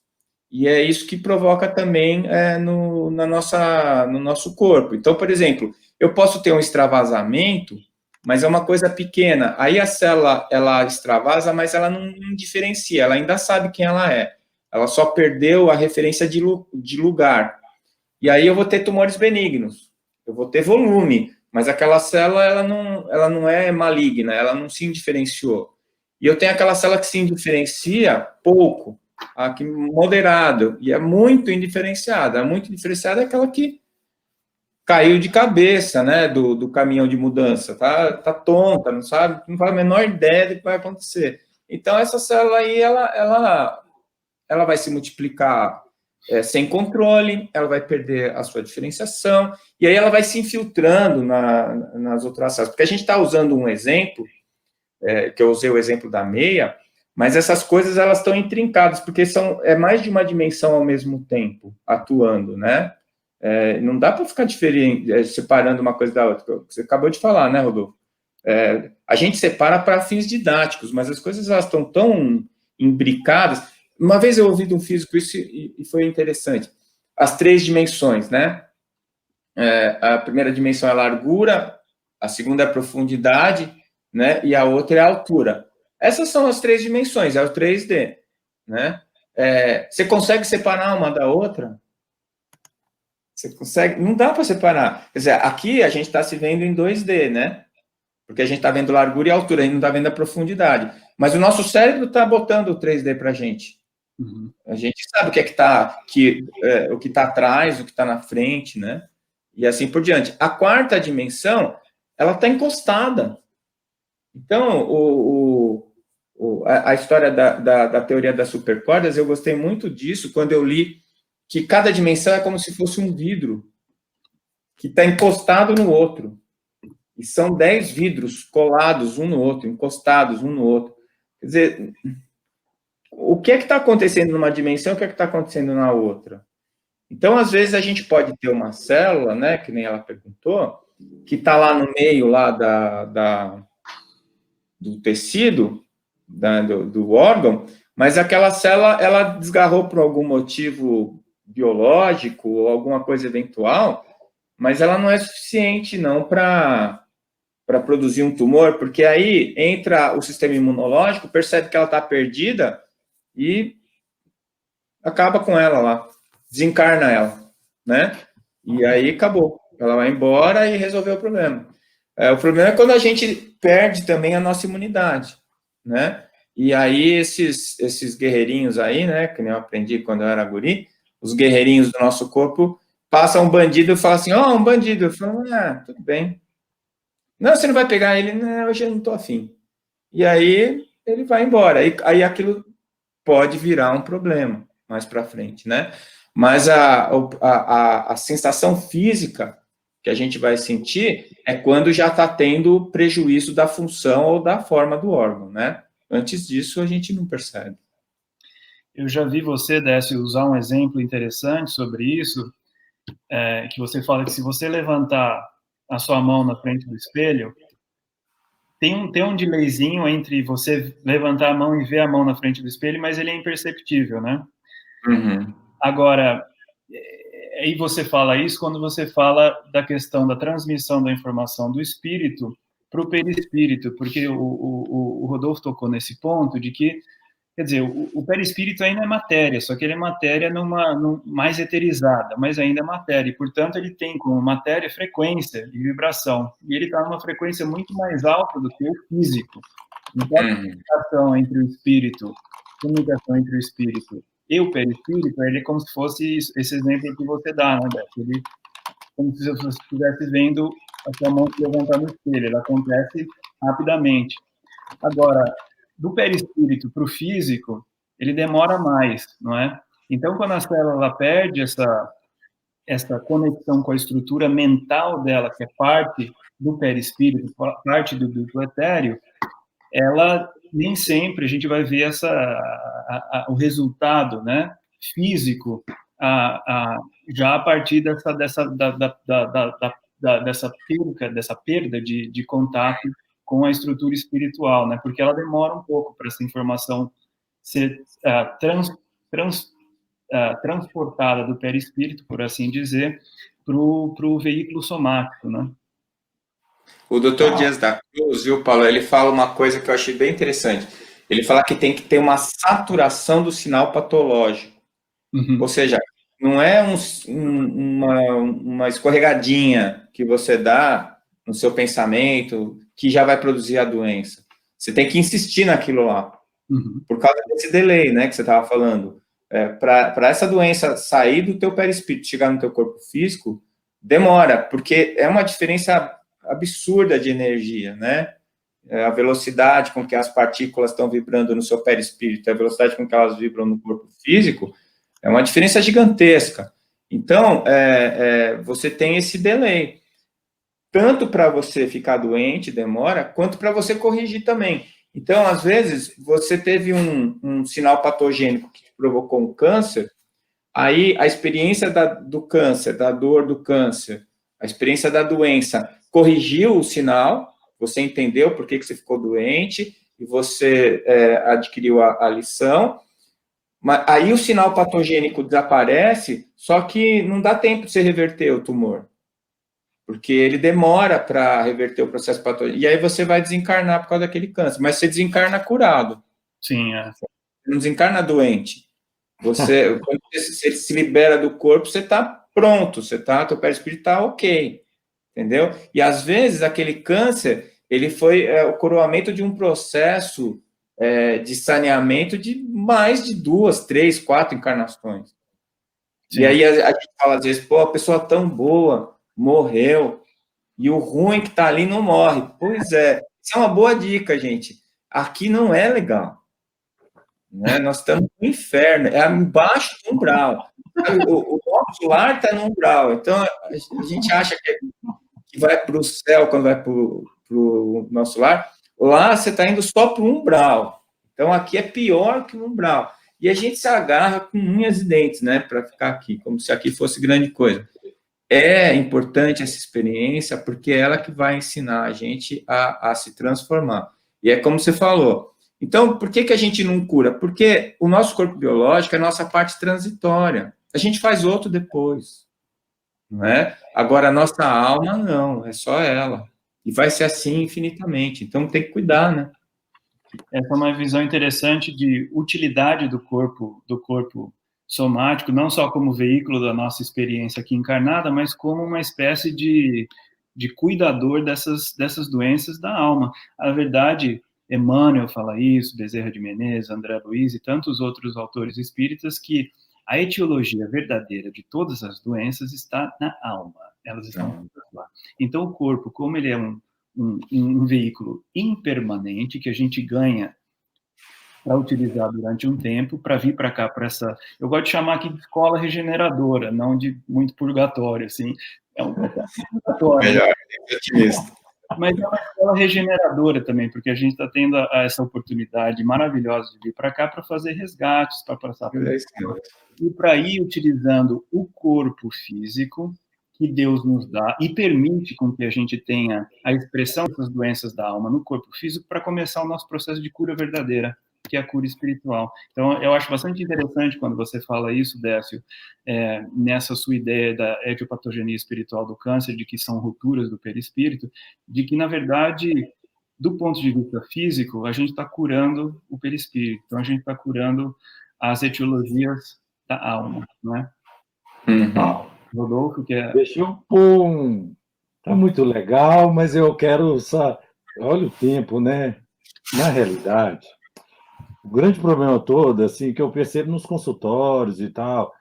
E é isso que provoca também no nosso corpo. Então, por exemplo, eu posso ter um extravasamento, mas é uma coisa pequena. Aí a célula, ela extravasa, mas ela não diferencia, ela ainda sabe quem ela é. Ela só perdeu a referência de lugar. E aí eu vou ter tumores benignos, eu vou ter volume, mas aquela célula, ela não é maligna, ela não se indiferenciou. E eu tenho aquela célula que se indiferencia pouco, aqui moderado, e é muito indiferenciada. A muito indiferenciada é aquela que caiu de cabeça, né, do caminhão de mudança, tá tonta, não sabe, não faz a menor ideia do que vai acontecer. Então, essa célula aí, ela vai se multiplicar sem controle, ela vai perder a sua diferenciação, e aí ela vai se infiltrando nas outras células. Porque a gente está usando um exemplo, que eu usei o exemplo da meia, mas essas coisas, elas estão intrincadas, porque é mais de uma dimensão ao mesmo tempo, atuando, né? Não dá para ficar separando uma coisa da outra. Você acabou de falar, né, Rodolfo? A gente separa para fins didáticos, mas as coisas, elas estão tão imbricadas. Uma vez eu ouvi de um físico isso e foi interessante. As 3 dimensões, né? A primeira dimensão é a largura, a segunda é a profundidade, né? E a outra é a altura. Essas são as 3 dimensões, é o 3D, né? Você consegue separar uma da outra? Você consegue? Não dá para separar. Quer dizer, aqui a gente está se vendo em 2D, né? Porque a gente está vendo largura e altura, a gente não está vendo a profundidade. Mas o nosso cérebro está botando o 3D para a gente. Uhum. A gente sabe o que o que está atrás, o que está na frente, né? E assim por diante. A 4ª dimensão, ela está encostada. Então, a história da teoria das supercordas, eu gostei muito disso quando eu li que cada dimensão é como se fosse um vidro que está encostado no outro. E são 10 vidros colados um no outro, encostados um no outro. Quer dizer, o que é que está acontecendo numa dimensão e o que é que está acontecendo na outra? Então, às vezes, a gente pode ter uma célula, né, que nem ela perguntou, que está lá no meio lá do tecido, do órgão, mas aquela célula, ela desgarrou por algum motivo biológico ou alguma coisa eventual, mas ela não é suficiente, não, para produzir um tumor, porque aí entra o sistema imunológico, percebe que ela está perdida e acaba com ela lá, desencarna ela, né? E aí acabou. Ela vai embora e resolveu o problema. O problema é quando a gente perde também a nossa imunidade, né? E aí esses guerreirinhos aí, né, que nem eu aprendi quando eu era guri, os guerreirinhos do nosso corpo, passa um bandido e fala assim, um bandido. Eu falo, tudo bem. Não, você não vai pegar ele? Não, hoje eu não estou afim. E aí ele vai embora. Aí aquilo pode virar um problema mais para frente, né? Mas a sensação física que a gente vai sentir é quando já está tendo prejuízo da função ou da forma do órgão, né? Antes disso, a gente não percebe. Eu já vi você, Décio, usar um exemplo interessante sobre isso, que você fala que se você levantar a sua mão na frente do espelho, tem um delayzinho entre você levantar a mão e ver a mão na frente do espelho, mas ele é imperceptível, né? Uhum. Agora, aí você fala isso quando você fala da questão da transmissão da informação do espírito para o perispírito, porque o Rodolfo tocou nesse ponto de que, quer dizer, o perispírito ainda é matéria, só que ele é matéria mais eterizada, mas ainda é matéria, e, portanto, ele tem como matéria frequência e vibração, e ele está numa frequência muito mais alta do que o físico. Então, a comunicação entre o espírito e o perispírito, ele é como se fosse esse exemplo que você dá, né, Beto? Ele, como se você estivesse vendo a sua mão se levantar no espelho, ele acontece rapidamente. Agora, do perispírito para o físico, ele demora mais, não é? Então, quando a célula perde essa conexão com a estrutura mental dela, que é parte do perispírito, parte do etéreo, ela nem sempre a gente vai ver o resultado, né, físico já a partir dessa perda de contato com a estrutura espiritual, né, porque ela demora um pouco para essa informação ser transportada do perispírito, por assim dizer, para o veículo somático, né? O Dr. Dias da Cruz, viu, Paulo, ele fala uma coisa que eu achei bem interessante. Ele fala que tem que ter uma saturação do sinal patológico. Uhum. Ou seja, não é uma escorregadinha que você dá no seu pensamento que já vai produzir a doença. Você tem que insistir naquilo lá. Uhum. Por causa desse delay, né, que você estava falando. Para essa doença sair do teu perispírito, chegar no teu corpo físico, demora, porque é uma diferença absurda de energia, né? A velocidade com que as partículas estão vibrando no seu perispírito, a velocidade com que elas vibram no corpo físico, é uma diferença gigantesca. Então, você tem esse delay. Tanto para você ficar doente, demora, quanto para você corrigir também. Então, às vezes, você teve um sinal patogênico que provocou um câncer, aí a experiência do câncer, da dor do câncer, a experiência da doença, corrigiu o sinal, você entendeu por que você ficou doente, e você adquiriu a lição, Mas aí o sinal patogênico desaparece, só que não dá tempo de você reverter o tumor. Porque ele demora para reverter o processo patológico. E aí você vai desencarnar por causa daquele câncer. Mas você desencarna curado. Sim, Você não desencarna doente. Você, quando você se libera do corpo, você está pronto. Teu perispírito está ok. Entendeu? E às vezes aquele câncer, ele foi o coroamento de um processo de saneamento de mais de 2, 3, 4 encarnações. Sim. E aí a gente fala às vezes, pô, a pessoa tão boa, morreu, e o ruim que tá ali não morre. Pois é, isso é uma boa dica, gente. Aqui não é legal. Né? Nós estamos no inferno, é embaixo do umbral. O nosso lar está no umbral, então a gente acha que vai para o céu quando vai para o nosso lar. Lá você está indo só para o umbral. Então aqui é pior que o umbral. E a gente se agarra com unhas e dentes, né, para ficar aqui, como se aqui fosse grande coisa. É importante essa experiência, porque é ela que vai ensinar a gente a se transformar. E é como você falou. Então, por que a gente não cura? Porque o nosso corpo biológico é a nossa parte transitória. A gente faz outro depois. Não é? Agora, a nossa alma, não. É só ela. E vai ser assim infinitamente. Então, tem que cuidar, né? Essa é uma visão interessante de utilidade do corpo somático, não só como veículo da nossa experiência aqui encarnada, mas como uma espécie de cuidador dessas doenças da alma. A verdade, Emmanuel fala isso, Bezerra de Menezes, André Luiz e tantos outros autores espíritas, que a etiologia verdadeira de todas as doenças está na alma. Elas estão lá. Então, o corpo, como ele é um veículo impermanente que a gente ganha para utilizar durante um tempo, para vir para cá, para essa... Eu gosto de chamar aqui de escola regeneradora, não de muito purgatório, assim. É um purgatório. Melhor, otimista. Mas é uma escola regeneradora também, porque a gente está tendo essa oportunidade maravilhosa de vir para cá para fazer resgates, para passar por isso. E para ir utilizando o corpo físico que Deus nos dá e permite com que a gente tenha a expressão das doenças da alma no corpo físico para começar o nosso processo de cura verdadeira, que é a cura espiritual. Então, eu acho bastante interessante quando você fala isso, Décio, nessa sua ideia da etiopatogenia espiritual do câncer, de que são rupturas do perispírito, de que, na verdade, do ponto de vista físico, a gente está curando o perispírito. Então, a gente está curando as etiologias da alma, né? Rodolfo, que é... Deixa eu pôr Tá muito legal, mas eu quero só... Olha o tempo, né? Na realidade, o grande problema todo, assim, que eu percebo nos consultórios e tal,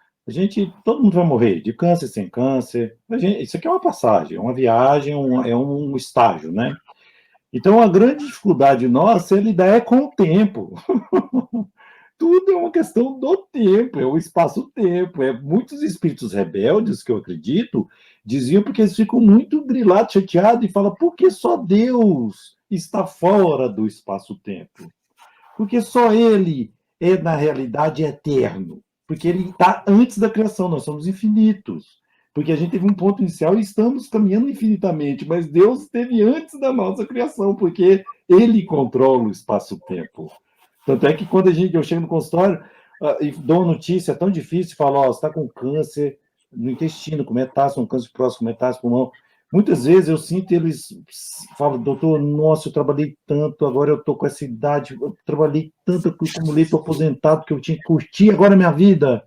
todo mundo vai morrer, de câncer, sem câncer. Isso aqui é uma passagem, é uma viagem, é um estágio, né? Então, a grande dificuldade nossa é lidar com o tempo. Tudo é uma questão do tempo, é o espaço-tempo. Muitos espíritos rebeldes, que eu acredito, diziam porque eles ficam muito grilados, chateados, e falam, por que só Deus está fora do espaço-tempo? Porque só Ele é, na realidade, eterno. Porque Ele está antes da criação, nós somos infinitos. Porque a gente teve um ponto inicial e estamos caminhando infinitamente, mas Deus esteve antes da nossa criação, porque Ele controla o espaço-tempo. Tanto é que quando eu chego no consultório e dou uma notícia, é tão difícil, falo, você está com câncer no intestino, com metástase, um câncer próximo, com metástase pulmão. Muitas vezes eu sinto eles falam, doutor, nossa, eu trabalhei tanto, agora eu estou com essa idade, eu trabalhei tanto, eu acumulei, estou aposentado, que eu tinha que curtir agora a minha vida.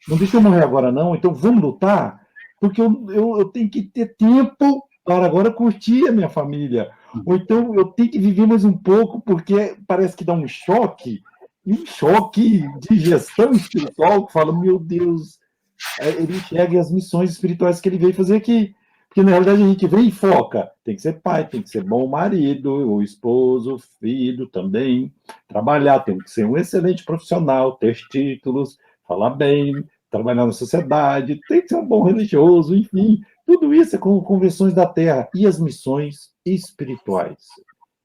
Não deixa eu morrer agora, não, então vamos lutar, porque eu tenho que ter tempo para agora curtir a minha família. Ou então eu tenho que viver mais um pouco, porque parece que dá um choque de gestão espiritual, que fala, meu Deus, ele enxerga as missões espirituais que ele veio fazer aqui. Porque, na realidade, a gente vem e foca. Tem que ser pai, tem que ser bom marido, o esposo, filho também. Trabalhar, tem que ser um excelente profissional, ter títulos, falar bem, trabalhar na sociedade, tem que ser um bom religioso, enfim. Tudo isso é com convenções da Terra. E as missões espirituais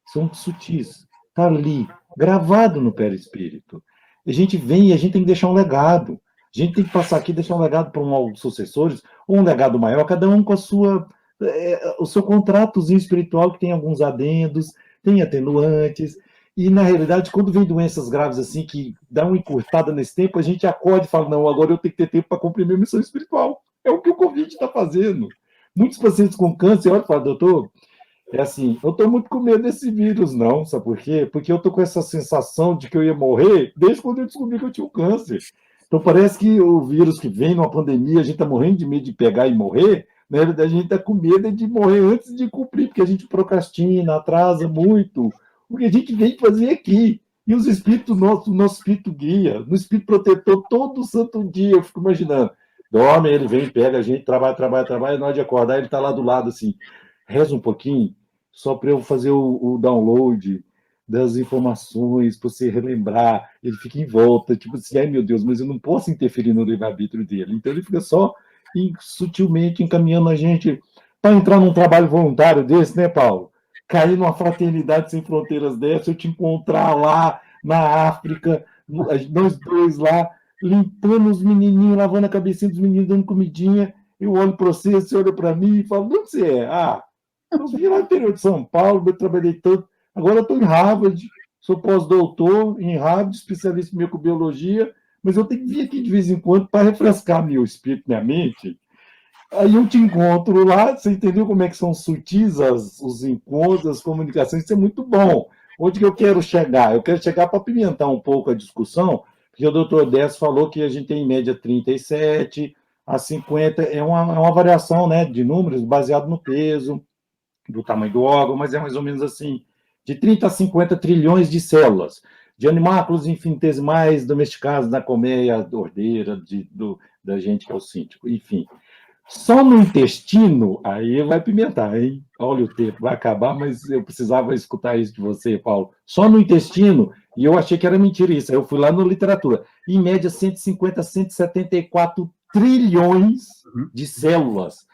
são sutis. Está ali, gravado no perispírito. A gente vem e a gente tem que deixar um legado. A gente tem que passar aqui e deixar um legado para os sucessores, ou um legado maior, cada um com o seu contratozinho espiritual, que tem alguns adendos, tem atenuantes. E, na realidade, quando vem doenças graves assim, que dá uma encurtada nesse tempo, a gente acorda e fala, não, agora eu tenho que ter tempo para cumprir minha missão espiritual. É o que o Covid está fazendo. Muitos pacientes com câncer olham e falam, doutor, é assim, eu estou muito com medo desse vírus, não, sabe por quê? Porque eu estou com essa sensação de que eu ia morrer desde quando eu descobri que eu tinha o câncer. Então parece que o vírus que vem numa pandemia, a gente está morrendo de medo de pegar e morrer, na verdade a gente está com medo de morrer antes de cumprir, porque a gente procrastina, atrasa muito o que a gente vem fazer aqui. E os espíritos, nosso espírito guia, no espírito protetor, todo santo dia, eu fico imaginando. Dorme, ele vem, pega a gente, trabalha, e na hora de acordar, ele está lá do lado, assim, reza um pouquinho, só para eu fazer o download das informações, para você relembrar, ele fica em volta, tipo assim, ai meu Deus, mas eu não posso interferir no livre-arbítrio dele. Então ele fica só sutilmente encaminhando a gente para entrar num trabalho voluntário desse, né, Paulo? Cair numa fraternidade sem fronteiras dessa, eu te encontrar lá na África, nós dois lá, limpando os menininhos, lavando a cabecinha dos meninos, dando comidinha, eu olho para você olha para mim e falo, de onde você é? Ah, eu vim lá no interior de São Paulo, eu trabalhei tanto, agora eu estou em Harvard, sou pós-doutor em Harvard, especialista em microbiologia, mas eu tenho que vir aqui de vez em quando para refrescar meu espírito, minha mente. Aí eu te encontro lá, você entendeu como é que são sutis os encontros, as comunicações, isso é muito bom. Onde que eu quero chegar? Eu quero chegar para apimentar um pouco a discussão, porque o doutor Décio falou que a gente tem em média 37 a 50, é uma variação, né, de números baseado no peso, do tamanho do órgão, mas é mais ou menos assim, de 30 a 50 trilhões de células, de animáculos infinitesimais domesticados na colmeia ordeira da gente que é o síntico, enfim. Só no intestino, aí vai pimentar, hein? Olha o tempo, vai acabar, mas eu precisava escutar isso de você, Paulo. Só no intestino, e eu achei que era mentira isso, eu fui lá na literatura, em média 150 a 174 trilhões de células.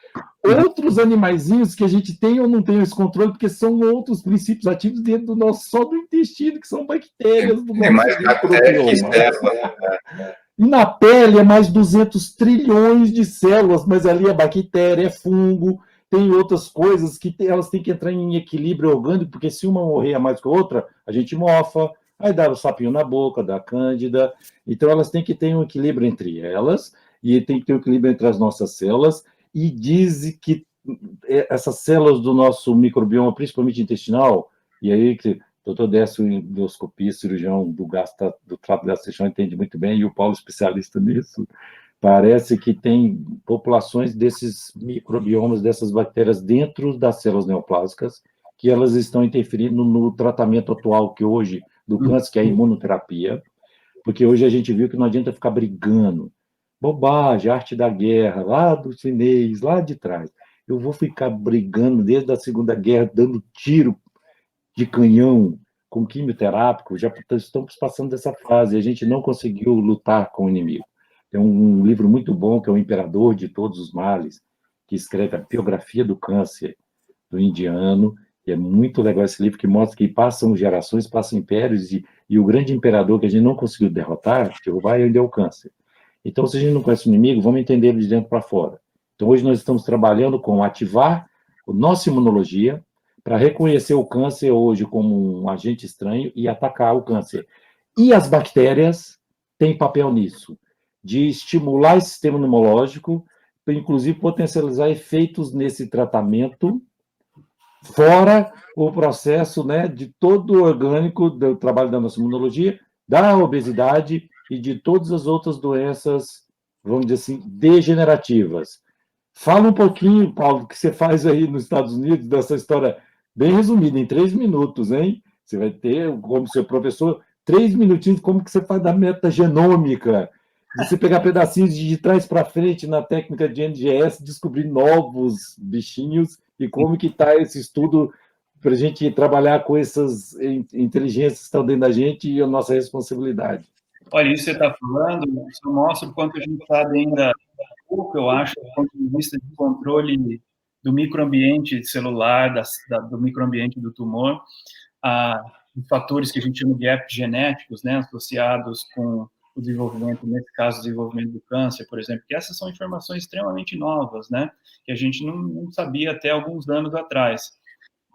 Outros animaizinhos que a gente tem ou não tem esse controle, porque são outros princípios ativos dentro do nosso, só do intestino, que são bactérias do nosso microbioma. E na pele é mais 200 trilhões de células, mas ali é bactéria, é fungo, tem outras coisas que elas têm que entrar em equilíbrio orgânico, porque se uma morrer a mais que a outra, a gente mofa, aí dá o sapinho na boca, dá cândida. Então elas têm que ter um equilíbrio entre elas, e tem que ter um equilíbrio entre as nossas células, e diz que essas células do nosso microbioma, principalmente intestinal, e aí que o doutor Décio, endoscopia, cirurgião do trato gastrointestinal, entende muito bem, e o Paulo, especialista nisso, parece que tem populações desses microbiomas, dessas bactérias dentro das células neoplásicas, que elas estão interferindo no tratamento atual que hoje, do câncer, que é a imunoterapia, porque hoje a gente viu que não adianta ficar brigando. Bobagem, arte da guerra, lá do chinês, lá de trás. Eu vou ficar brigando desde a Segunda Guerra, dando tiro de canhão com quimioterápico, já estamos passando dessa fase, a gente não conseguiu lutar com o inimigo. Tem um livro muito bom, que é O Imperador de Todos os Males, que escreve a biografia do câncer do indiano, e é muito legal esse livro, que mostra que passam gerações, passam impérios, e o grande imperador que a gente não conseguiu derrubar, ainda é o câncer. Então, se a gente não conhece o inimigo, vamos entender ele de dentro para fora. Então, hoje nós estamos trabalhando com ativar a nossa imunologia, para reconhecer o câncer hoje como um agente estranho e atacar o câncer. E as bactérias têm papel nisso, de estimular esse sistema imunológico, inclusive potencializar efeitos nesse tratamento, fora o processo, né, de todo o orgânico do trabalho da nossa imunologia, da obesidade e de todas as outras doenças, vamos dizer assim, degenerativas. Fala um pouquinho, Paulo, o que você faz aí nos Estados Unidos, dessa história bem resumida, em 3 minutos, hein? Você vai ter, como seu professor, 3 minutinhos, como que você faz da metagenômica, de você pegar pedacinhos de trás para frente na técnica de NGS, descobrir novos bichinhos, e como que está esse estudo para a gente trabalhar com essas inteligências que estão dentro da gente e a nossa responsabilidade. Olha, isso que você está falando, isso mostra o quanto a gente sabe ainda pouco, eu acho, do ponto de vista de controle do microambiente celular, do microambiente do tumor, fatores que a gente chama de epigenéticos, né, associados com o desenvolvimento, nesse caso, o desenvolvimento do câncer, por exemplo, que essas são informações extremamente novas, né, que a gente não sabia até alguns anos atrás,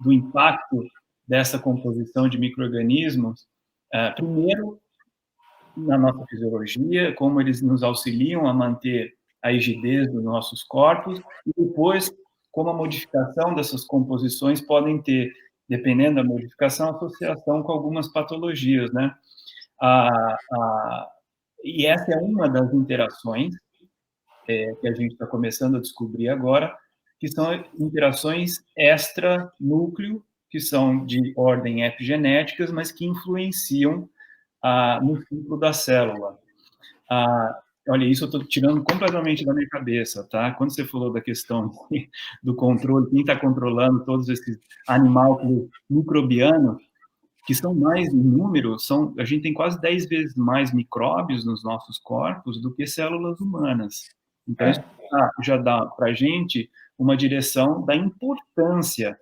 do impacto dessa composição de micro-organismos, primeiro, na nossa fisiologia, como eles nos auxiliam a manter a rigidez dos nossos corpos, e depois, como a modificação dessas composições podem ter, dependendo da modificação, associação com algumas patologias, né? E essa é uma das interações que a gente está começando a descobrir agora, que são interações extra-núcleo, que são de ordem epigenéticas, mas que influenciam no ciclo da célula. Olha, isso eu estou tirando completamente da minha cabeça, tá? Quando você falou da questão do controle, quem está controlando todos esses animais microbianos, que são mais em número, a gente tem quase 10 vezes mais micróbios nos nossos corpos do que células humanas. Então, isso já dá para a gente uma direção da importância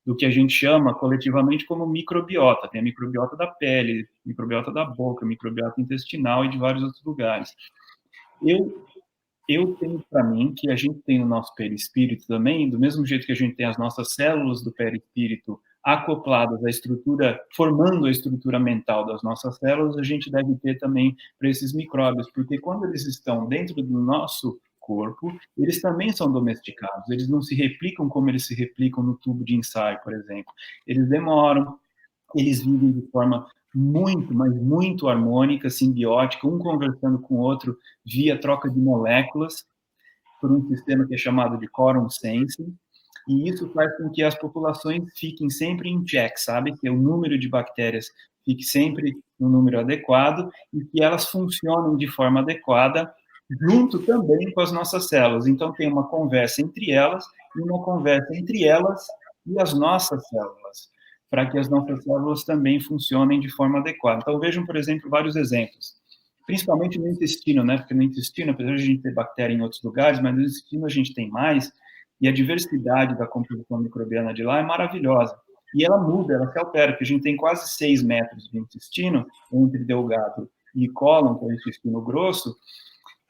do que a gente chama coletivamente como microbiota. Tem a microbiota da pele, microbiota da boca, microbiota intestinal e de vários outros lugares. Eu tenho para mim que a gente tem no nosso perispírito também, do mesmo jeito que a gente tem as nossas células do perispírito acopladas à estrutura, formando a estrutura mental das nossas células, a gente deve ter também para esses micróbios, porque quando eles estão dentro do nosso corpo, eles também são domesticados, eles não se replicam como eles se replicam no tubo de ensaio, por exemplo. Eles demoram, eles vivem de forma muito, mas muito harmônica, simbiótica, um conversando com o outro via troca de moléculas, por um sistema que é chamado de quorum sensing, e isso faz com que as populações fiquem sempre em check, sabe? Que o número de bactérias fique sempre no número adequado e que elas funcionem de forma adequada junto também com as nossas células. Então, tem uma conversa entre elas e uma conversa entre elas e as nossas células, para que as nossas células também funcionem de forma adequada. Então, vejam, por exemplo, vários exemplos, principalmente no intestino, né? Porque no intestino, apesar de a gente ter bactéria em outros lugares, mas no intestino a gente tem mais, e a diversidade da composição microbiana de lá é maravilhosa. E ela muda, ela se altera, porque a gente tem quase 6 metros de intestino, entre delgado e cólon, que é o intestino grosso,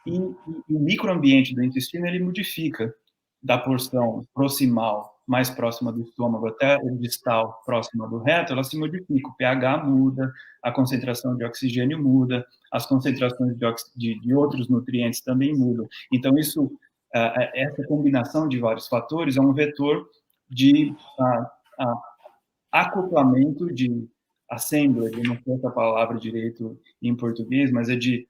e o microambiente do intestino, ele modifica da porção proximal, mais próxima do estômago, até o distal, próxima do reto, ela se modifica, o pH muda, a concentração de oxigênio muda, as concentrações de outros nutrientes também mudam. Então, essa combinação de vários fatores é um vetor de acoplamento, de assemblage, não sei essa palavra direito em português, mas é de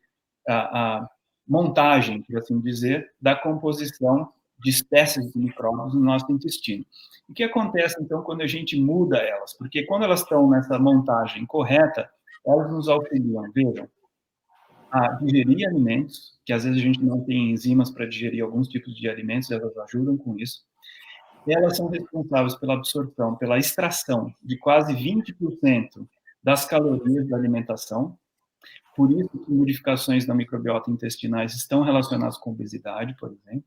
montagem, por assim dizer, da composição de espécies de micróbios no nosso intestino. O que acontece, então, quando a gente muda elas? Porque quando elas estão nessa montagem correta, elas nos auxiliam, vejam, a digerir alimentos, que às vezes a gente não tem enzimas para digerir alguns tipos de alimentos, elas ajudam com isso. Elas são responsáveis pela absorção, pela extração de quase 20% das calorias da alimentação. Por isso que modificações na microbiota intestinais estão relacionadas com obesidade, por exemplo.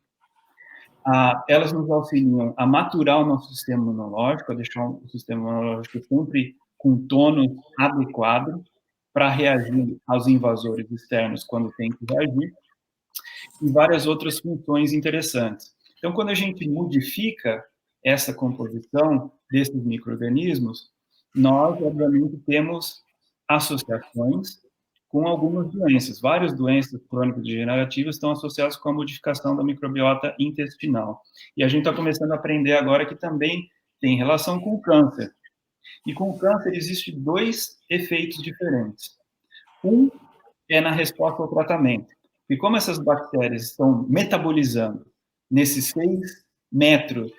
Elas nos auxiliam a maturar o nosso sistema imunológico, a deixar o sistema imunológico sempre com tônus adequado para reagir aos invasores externos quando tem que reagir, e várias outras funções interessantes. Então, quando a gente modifica essa composição desses micro-organismos, nós, obviamente, temos associações com algumas doenças. Várias doenças crônico-degenerativas estão associadas com a modificação da microbiota intestinal. E a gente está começando a aprender agora que também tem relação com o câncer. E com o câncer existem 2 efeitos diferentes. Um é na resposta ao tratamento. E como essas bactérias estão metabolizando nesses 6 metros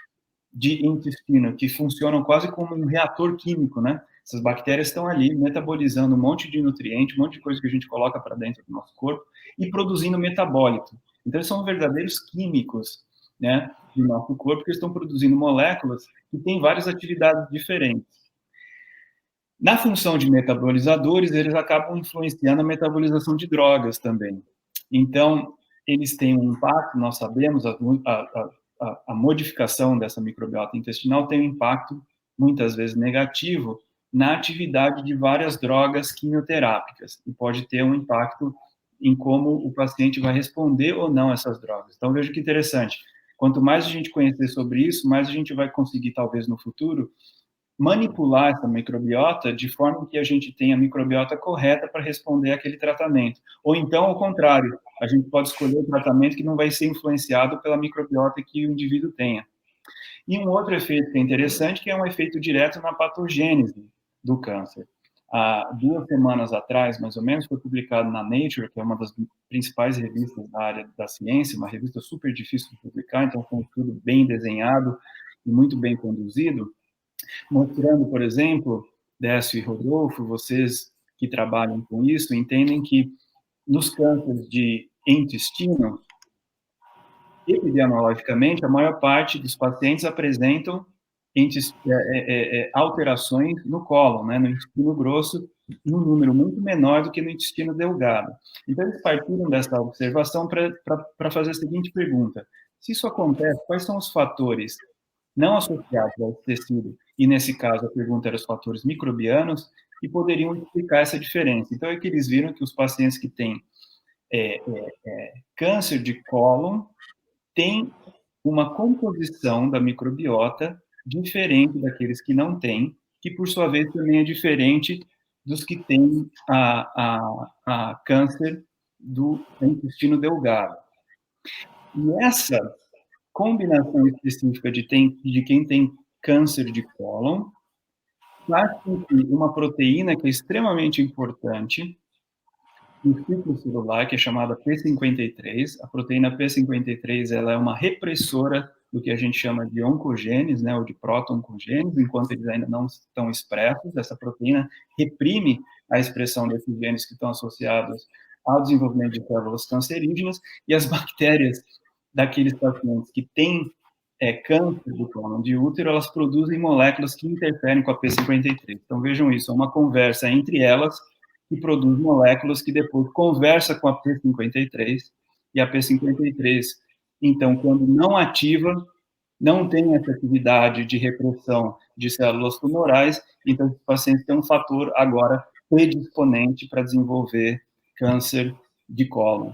de intestino, que funcionam quase como um reator químico, né? Essas bactérias estão ali metabolizando um monte de nutriente, um monte de coisa que a gente coloca para dentro do nosso corpo e produzindo metabólito. Então, eles são verdadeiros químicos, né, do nosso corpo, que estão produzindo moléculas que têm várias atividades diferentes. Na função de metabolizadores, eles acabam influenciando a metabolização de drogas também. Então, eles têm um impacto, nós sabemos, a modificação dessa microbiota intestinal tem um impacto, muitas vezes negativo, na atividade de várias drogas quimioterápicas, e pode ter um impacto em como o paciente vai responder ou não a essas drogas. Então, veja que interessante. Quanto mais a gente conhecer sobre isso, mais a gente vai conseguir, talvez, no futuro, manipular essa microbiota de forma que a gente tenha a microbiota correta para responder àquele tratamento. Ou então, ao contrário, a gente pode escolher o tratamento que não vai ser influenciado pela microbiota que o indivíduo tenha. E um outro efeito que é interessante, que é um efeito direto na patogênese do câncer. Há 2 semanas atrás, mais ou menos, foi publicado na Nature, que é uma das principais revistas da área da ciência, uma revista super difícil de publicar, então foi um estudo bem desenhado e muito bem conduzido, mostrando, por exemplo, Décio e Rodolfo, vocês que trabalham com isso, entendem que nos cânceres de intestino, epidemiologicamente, a maior parte dos pacientes apresentam alterações no cólon, né, no intestino grosso, num número muito menor do que no intestino delgado. Então, eles partiram dessa observação para fazer a seguinte pergunta: se isso acontece, quais são os fatores não associados ao tecido, e nesse caso a pergunta era os fatores microbianos, que poderiam explicar essa diferença. Então, é que eles viram que os pacientes que têm câncer de cólon têm uma composição da microbiota diferente daqueles que não têm, que por sua vez também é diferente dos que têm a câncer do intestino delgado. E essa combinação específica de quem tem câncer de cólon faz com que uma proteína que é extremamente importante no ciclo celular, que é chamada P53, a proteína P53 ela é uma repressora do que a gente chama de oncogenes, né, ou de proto-oncogenes, enquanto eles ainda não estão expressos. Essa proteína reprime a expressão desses genes que estão associados ao desenvolvimento de células cancerígenas, e as bactérias daqueles pacientes que têm câncer do cólon de útero, elas produzem moléculas que interferem com a P53. Então, vejam isso, é uma conversa entre elas que produz moléculas que depois conversa com a P53, e a P53, então, quando não ativa, não tem essa atividade de repressão de células tumorais, então, os pacientes têm um fator agora predisponente para desenvolver câncer de cólon.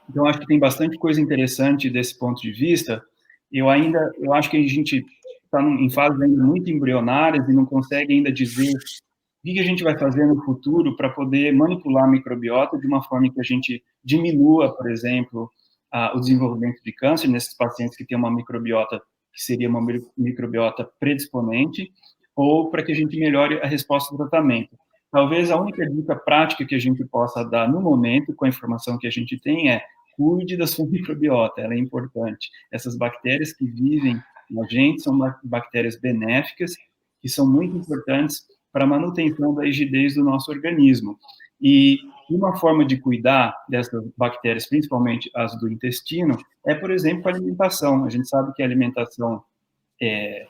Então, acho que tem bastante coisa interessante desse ponto de vista. Eu acho que a gente está em fases ainda muito embrionárias e não consegue ainda dizer o que a gente vai fazer no futuro para poder manipular a microbiota de uma forma que a gente diminua, por exemplo, o desenvolvimento de câncer nesses pacientes que têm uma microbiota que seria uma microbiota predisponente, ou para que a gente melhore a resposta do tratamento. Talvez a única dica prática que a gente possa dar no momento, com a informação que a gente tem, é cuide da sua microbiota, ela é importante. Essas bactérias que vivem na gente são bactérias benéficas, que são muito importantes para a manutenção da rigidez do nosso organismo. E uma forma de cuidar dessas bactérias, principalmente as do intestino, é, por exemplo, a alimentação. A gente sabe que a alimentação é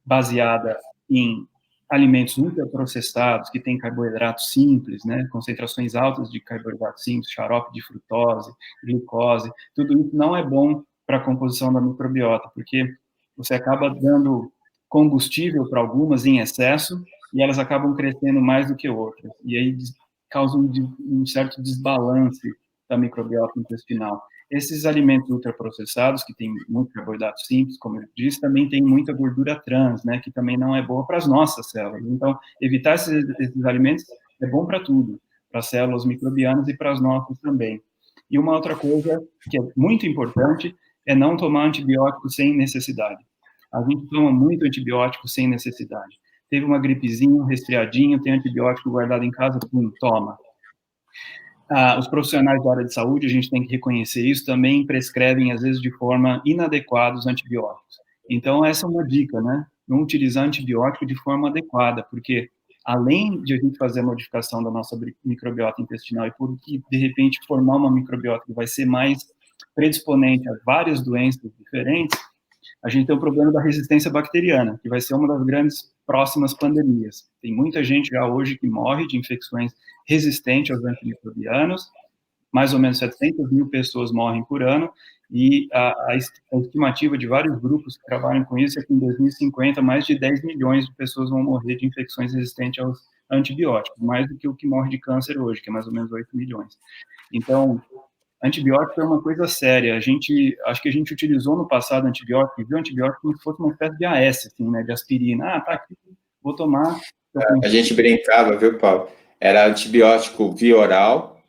baseada em alimentos ultraprocessados, que têm carboidratos simples, né, concentrações altas de carboidratos simples, xarope de frutose, glicose, tudo isso não é bom para a composição da microbiota, porque você acaba dando combustível para algumas em excesso, e elas acabam crescendo mais do que outras, e aí causa um certo desbalance da microbiota intestinal. Esses alimentos ultraprocessados, que têm muito carboidrato simples, como eu disse, também tem muita gordura trans, né, que também não é boa para as nossas células. Então, evitar esses alimentos é bom para tudo, para as células microbianas e para as nossas também. E uma outra coisa que é muito importante é não tomar antibiótico sem necessidade. A gente toma muito antibiótico sem necessidade. Teve uma gripezinha, um resfriadinho, tem antibiótico guardado em casa, pum, toma. Os profissionais da área de saúde, a gente tem que reconhecer isso, também prescrevem, às vezes, de forma inadequada os antibióticos. Então, essa é uma dica, né? Não utilizar antibiótico de forma adequada, porque além de a gente fazer a modificação da nossa microbiota intestinal e por que, de repente, formar uma microbiota que vai ser mais predisponente a várias doenças diferentes, a gente tem o problema da resistência bacteriana, que vai ser uma das grandes próximas pandemias. Tem muita gente já hoje que morre de infecções resistentes aos antimicrobianos, mais ou menos 700 mil pessoas morrem por ano, e a estimativa de vários grupos que trabalham com isso é que em 2050 mais de 10 milhões de pessoas vão morrer de infecções resistentes aos antibióticos, mais do que o que morre de câncer hoje, que é mais ou menos 8 milhões. Então, Antibiótico é uma coisa séria. Acho que a gente utilizou no passado antibiótico, e viu antibiótico como se fosse uma espécie de AS, assim, né, de aspirina. Ah, tá aqui, vou tomar. A gente brincava, viu, Paulo? Era antibiótico via oral,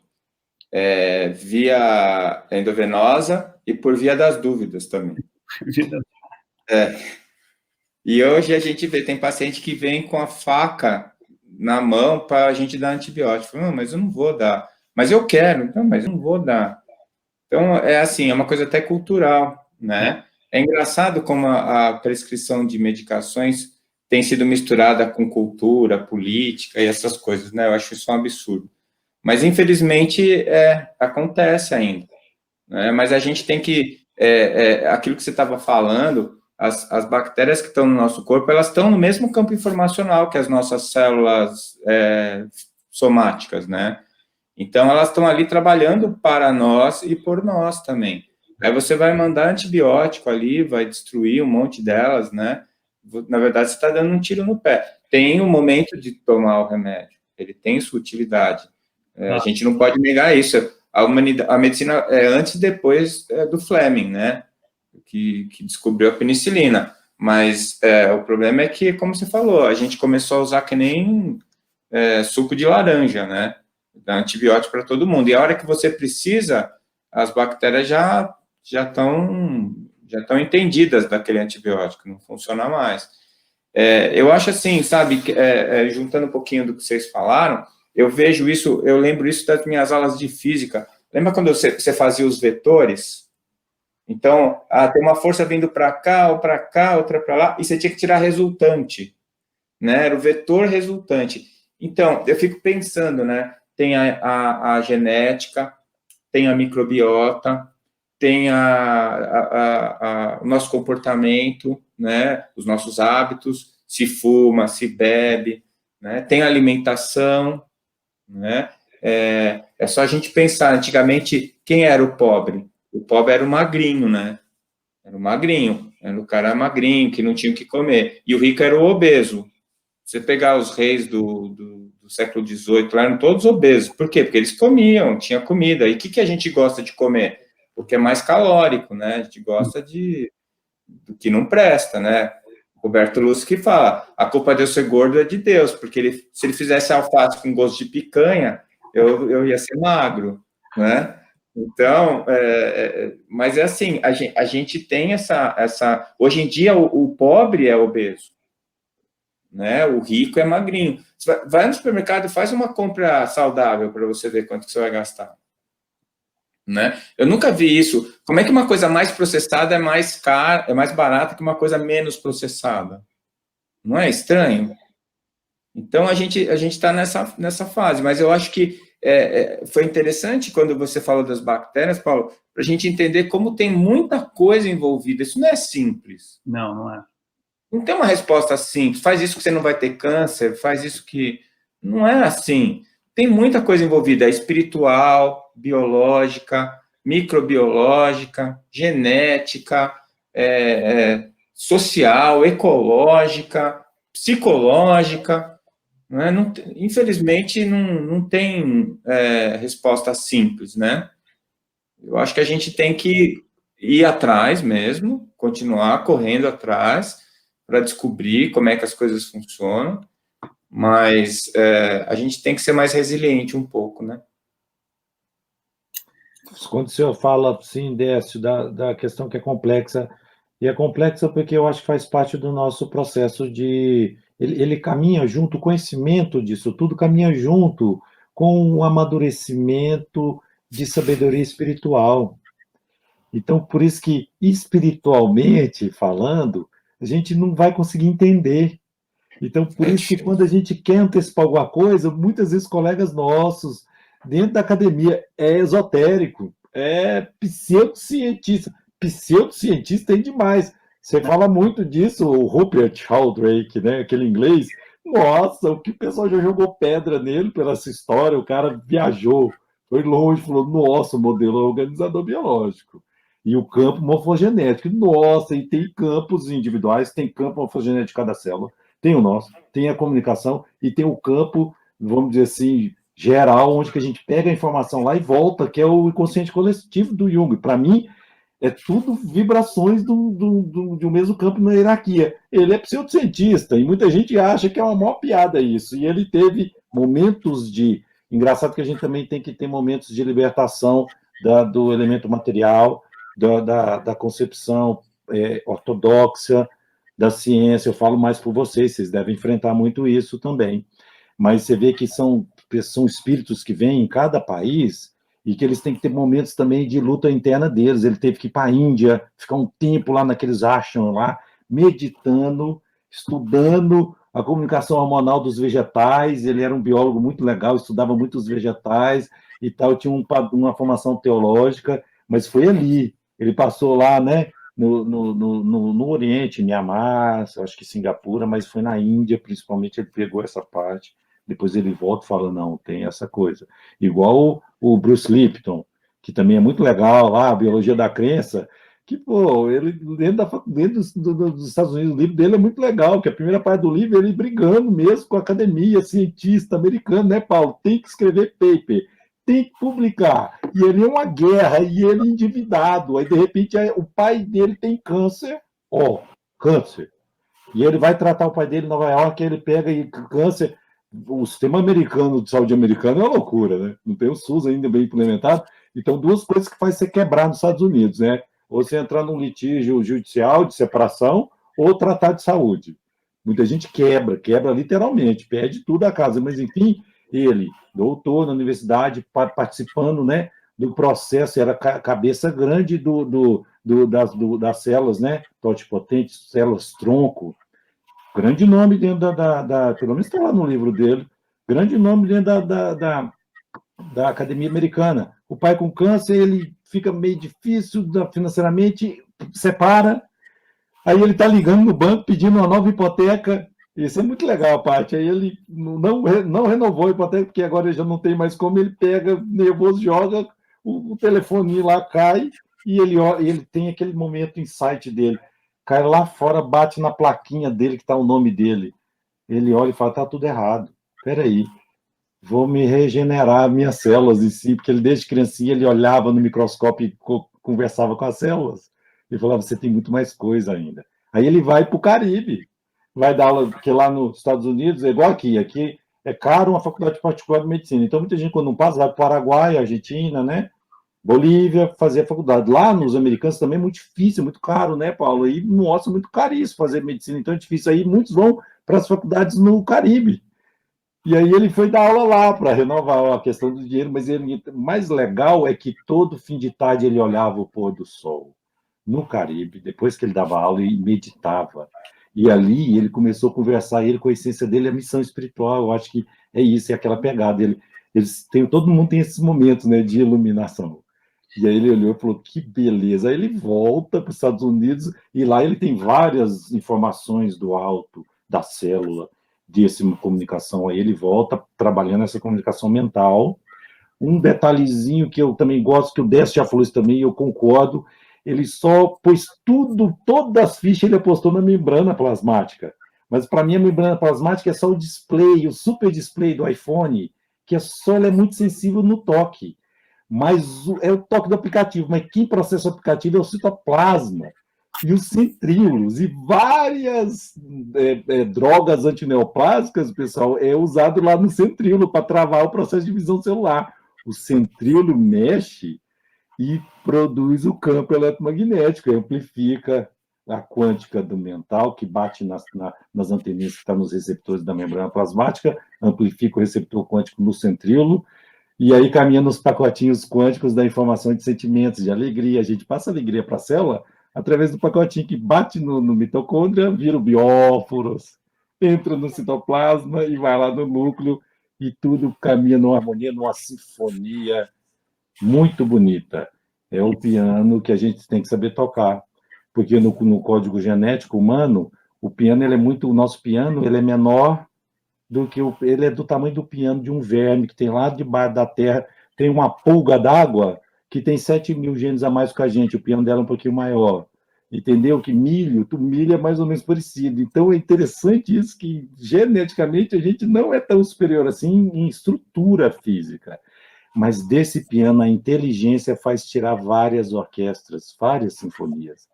via endovenosa e por via das dúvidas também. E hoje a gente vê, tem paciente que vem com a faca na mão para a gente dar antibiótico. Não, mas eu não vou dar. Mas eu quero. Não, mas eu não vou dar. Então, é assim, é uma coisa até cultural, né? É engraçado como a prescrição de medicações tem sido misturada com cultura, política e essas coisas, né? Eu acho isso um absurdo. Mas, infelizmente, acontece ainda, né? Mas a gente tem que... aquilo que você estava falando, as bactérias que estão no nosso corpo, elas estão no mesmo campo informacional que as nossas células somáticas, né? Então, elas estão ali trabalhando para nós e por nós também. Aí você vai mandar antibiótico ali, vai destruir um monte delas, né? Na verdade, você está dando um tiro no pé. Tem um momento de tomar o remédio, ele tem sua utilidade. A gente não pode negar isso. A medicina é antes e depois do Fleming, né? Que descobriu a penicilina. Mas o problema é que, como você falou, a gente começou a usar que nem suco de laranja, né? Dá antibiótico para todo mundo. E a hora que você precisa, as bactérias já estão entendidas daquele antibiótico, não funciona mais. Eu acho assim, sabe, juntando um pouquinho do que vocês falaram, eu vejo isso, eu lembro isso das minhas aulas de física. Lembra quando você fazia os vetores? Então, tem uma força vindo para cá, outra para lá, e você tinha que tirar resultante, né? Era o vetor resultante. Então, eu fico pensando, né? Tem a genética, tem a microbiota, tem o nosso comportamento, né? Os nossos hábitos, se fuma, se bebe, né? Tem a alimentação, né? É só a gente pensar, antigamente, quem era o pobre? O pobre era o magrinho, né? Era o magrinho, era o cara magrinho, que não tinha o que comer. E o rico era o obeso. Você pegar os reis do século XVIII, lá eram todos obesos. Por quê? Porque eles comiam, tinha comida. E o que a gente gosta de comer? Porque é mais calórico, né? A gente gosta do que não presta, né? Roberto Lúcio que fala, a culpa de eu ser gordo é de Deus, porque se ele fizesse alface com gosto de picanha, eu ia ser magro, né? Então, mas é assim, a gente tem essa... Hoje em dia, o pobre é obeso, né? O rico é magrinho. Você vai no supermercado e faz uma compra saudável para você ver quanto que você vai gastar. Né? Eu nunca vi isso. Como é que uma coisa mais processada é mais cara, é mais barata que uma coisa menos processada? Não é estranho? Então, a gente está nessa fase, mas eu acho que foi interessante quando você falou das bactérias, Paulo, para a gente entender como tem muita coisa envolvida. Isso não é simples. Não, não é. Não tem uma resposta simples. Faz isso que você não vai ter câncer, faz isso que... Não é assim. Tem muita coisa envolvida, espiritual, biológica, microbiológica, genética, social, ecológica, psicológica. Né? Infelizmente, não tem resposta simples, né? Eu acho que a gente tem que ir atrás mesmo, continuar correndo atrás para descobrir como é que as coisas funcionam, mas a gente tem que ser mais resiliente um pouco, né? Quando o senhor fala, assim, Décio, da questão que é complexa, e é complexa porque eu acho que faz parte do nosso processo de... Ele caminha junto, o conhecimento disso tudo caminha junto com o amadurecimento de sabedoria espiritual. Então, por isso que, espiritualmente falando, a gente não vai conseguir entender. Então, por isso que quando a gente quer antecipar alguma coisa, muitas vezes colegas nossos, dentro da academia, é esotérico, é pseudocientista. Pseudocientista tem demais. Você fala muito disso, o Rupert Sheldrake, né? Aquele inglês. Nossa, o que o pessoal já jogou pedra nele pela essa história, o cara viajou, foi longe, falou, nossa, o modelo organizador biológico. E o campo morfogenético, nossa, e tem campos individuais, tem campo morfogenético de cada célula, tem o nosso, tem a comunicação e tem o campo, vamos dizer assim, geral, onde que a gente pega a informação lá e volta, que é o inconsciente coletivo do Jung. Para mim, é tudo vibrações de um mesmo campo na hierarquia. Ele é pseudocientista, e muita gente acha que é uma maior piada isso. E ele teve momentos de... Engraçado que a gente também tem que ter momentos de libertação do elemento material, da concepção ortodoxa da ciência. Eu falo mais por vocês devem enfrentar muito isso também. Mas você vê que são espíritos que vêm em cada país e que eles têm que ter momentos também de luta interna deles. Ele teve que ir para a Índia, ficar um tempo lá naqueles ashrams lá, meditando, estudando a comunicação hormonal dos vegetais. Ele era um biólogo muito legal, estudava muito os vegetais e tal, tinha uma formação teológica, mas foi ali. Ele passou lá, né, no Oriente, Myanmar, acho que Singapura, mas foi na Índia, principalmente, ele pegou essa parte. Depois ele volta e fala, não, tem essa coisa. Igual o Bruce Lipton, que também é muito legal lá, a Biologia da Crença, que, pô, ele, dentro dos Estados Unidos, o livro dele é muito legal, que a primeira parte do livro é ele brigando mesmo com a academia, cientista americano, né, Paulo? Tem que escrever paper, tem que publicar. E ele é uma guerra, e ele endividado. Aí, de repente, o pai dele tem câncer, câncer. E ele vai tratar o pai dele em Nova York, ele pega câncer. O sistema americano de saúde americano é uma loucura, né? Não tem o SUS ainda bem implementado. Então, duas coisas que faz você quebrar nos Estados Unidos, né? Ou você entrar num litígio judicial de separação, ou tratar de saúde. Muita gente quebra literalmente, perde tudo a casa. Mas, enfim, ele, doutor na universidade, participando, né, do processo, era a cabeça grande das células, né? Totipotentes, células tronco. Grande nome dentro pelo menos está lá no livro dele, grande nome dentro da academia americana. O pai com câncer, ele fica meio difícil financeiramente, separa, aí ele está ligando no banco pedindo uma nova hipoteca. Isso é muito legal a parte. Aí ele não renovou a hipoteca, porque agora ele já não tem mais como, ele pega, nervoso, joga, o telefoninho lá cai, e ele tem aquele momento insight dele. Cai lá fora, bate na plaquinha dele, que está o nome dele. Ele olha e fala, está tudo errado. Espera aí, vou me regenerar minhas células em si, porque ele, desde criancinha, ele olhava no microscópio e conversava com as células. Ele falava, você tem muito mais coisa ainda. Aí ele vai para o Caribe, vai dar aula, porque lá nos Estados Unidos é igual aqui é caro uma faculdade particular de medicina. Então, muita gente, quando não passa, vai para o Paraguai, Argentina, né? Bolívia, fazer a faculdade. Lá nos americanos também é muito difícil, muito caro, né, Paulo? Aí, nossa, muito caríssimo fazer medicina, então é difícil. Aí muitos vão para as faculdades no Caribe. E aí ele foi dar aula lá para renovar a questão do dinheiro, mas o mais legal é que todo fim de tarde ele olhava o pôr do sol no Caribe, depois que ele dava aula e meditava. E ali ele começou a conversar, ele com a essência dele, a missão espiritual, eu acho que é isso, é aquela pegada. Todo mundo tem esses momentos, né, de iluminação. E aí ele olhou e falou, que beleza. Aí ele volta para os Estados Unidos e lá ele tem várias informações do alto, da célula, dessa comunicação. Aí ele volta trabalhando essa comunicação mental. Um detalhezinho que eu também gosto, que o Décio já falou isso também, e eu concordo, ele só pôs todas as fichas ele apostou na membrana plasmática. Mas para mim a membrana plasmática é só o display, o super display do iPhone, que ela é muito sensível no toque. Mas é o toque do aplicativo, mas quem processa o aplicativo é o citoplasma e os centríolos e várias drogas antineoplásicas, pessoal, é usado lá no centríolo para travar o processo de visão celular. O centríolo mexe e produz o campo eletromagnético, amplifica a quântica do mental, que bate nas anteninhas que estão nos receptores da membrana plasmática, amplifica o receptor quântico no centríolo, e aí caminha nos pacotinhos quânticos da informação de sentimentos, de alegria. A gente passa alegria para a célula através do pacotinho que bate no mitocôndria, vira o bióforos, entra no citoplasma e vai lá no núcleo, e tudo caminha numa harmonia, numa sinfonia muito bonita. É o piano que a gente tem que saber tocar, porque no código genético humano, o nosso piano ele é menor do que ele é do tamanho do piano de um verme que tem lá debaixo da terra, tem uma pulga d'água que tem 7.000 genes a mais que a gente, o piano dela é um pouquinho maior. entendeu? Que milho é mais ou menos parecido. Então, é interessante isso, que geneticamente a gente não é tão superior assim em estrutura física. Mas desse piano, a inteligência faz tirar várias orquestras, várias sinfonias.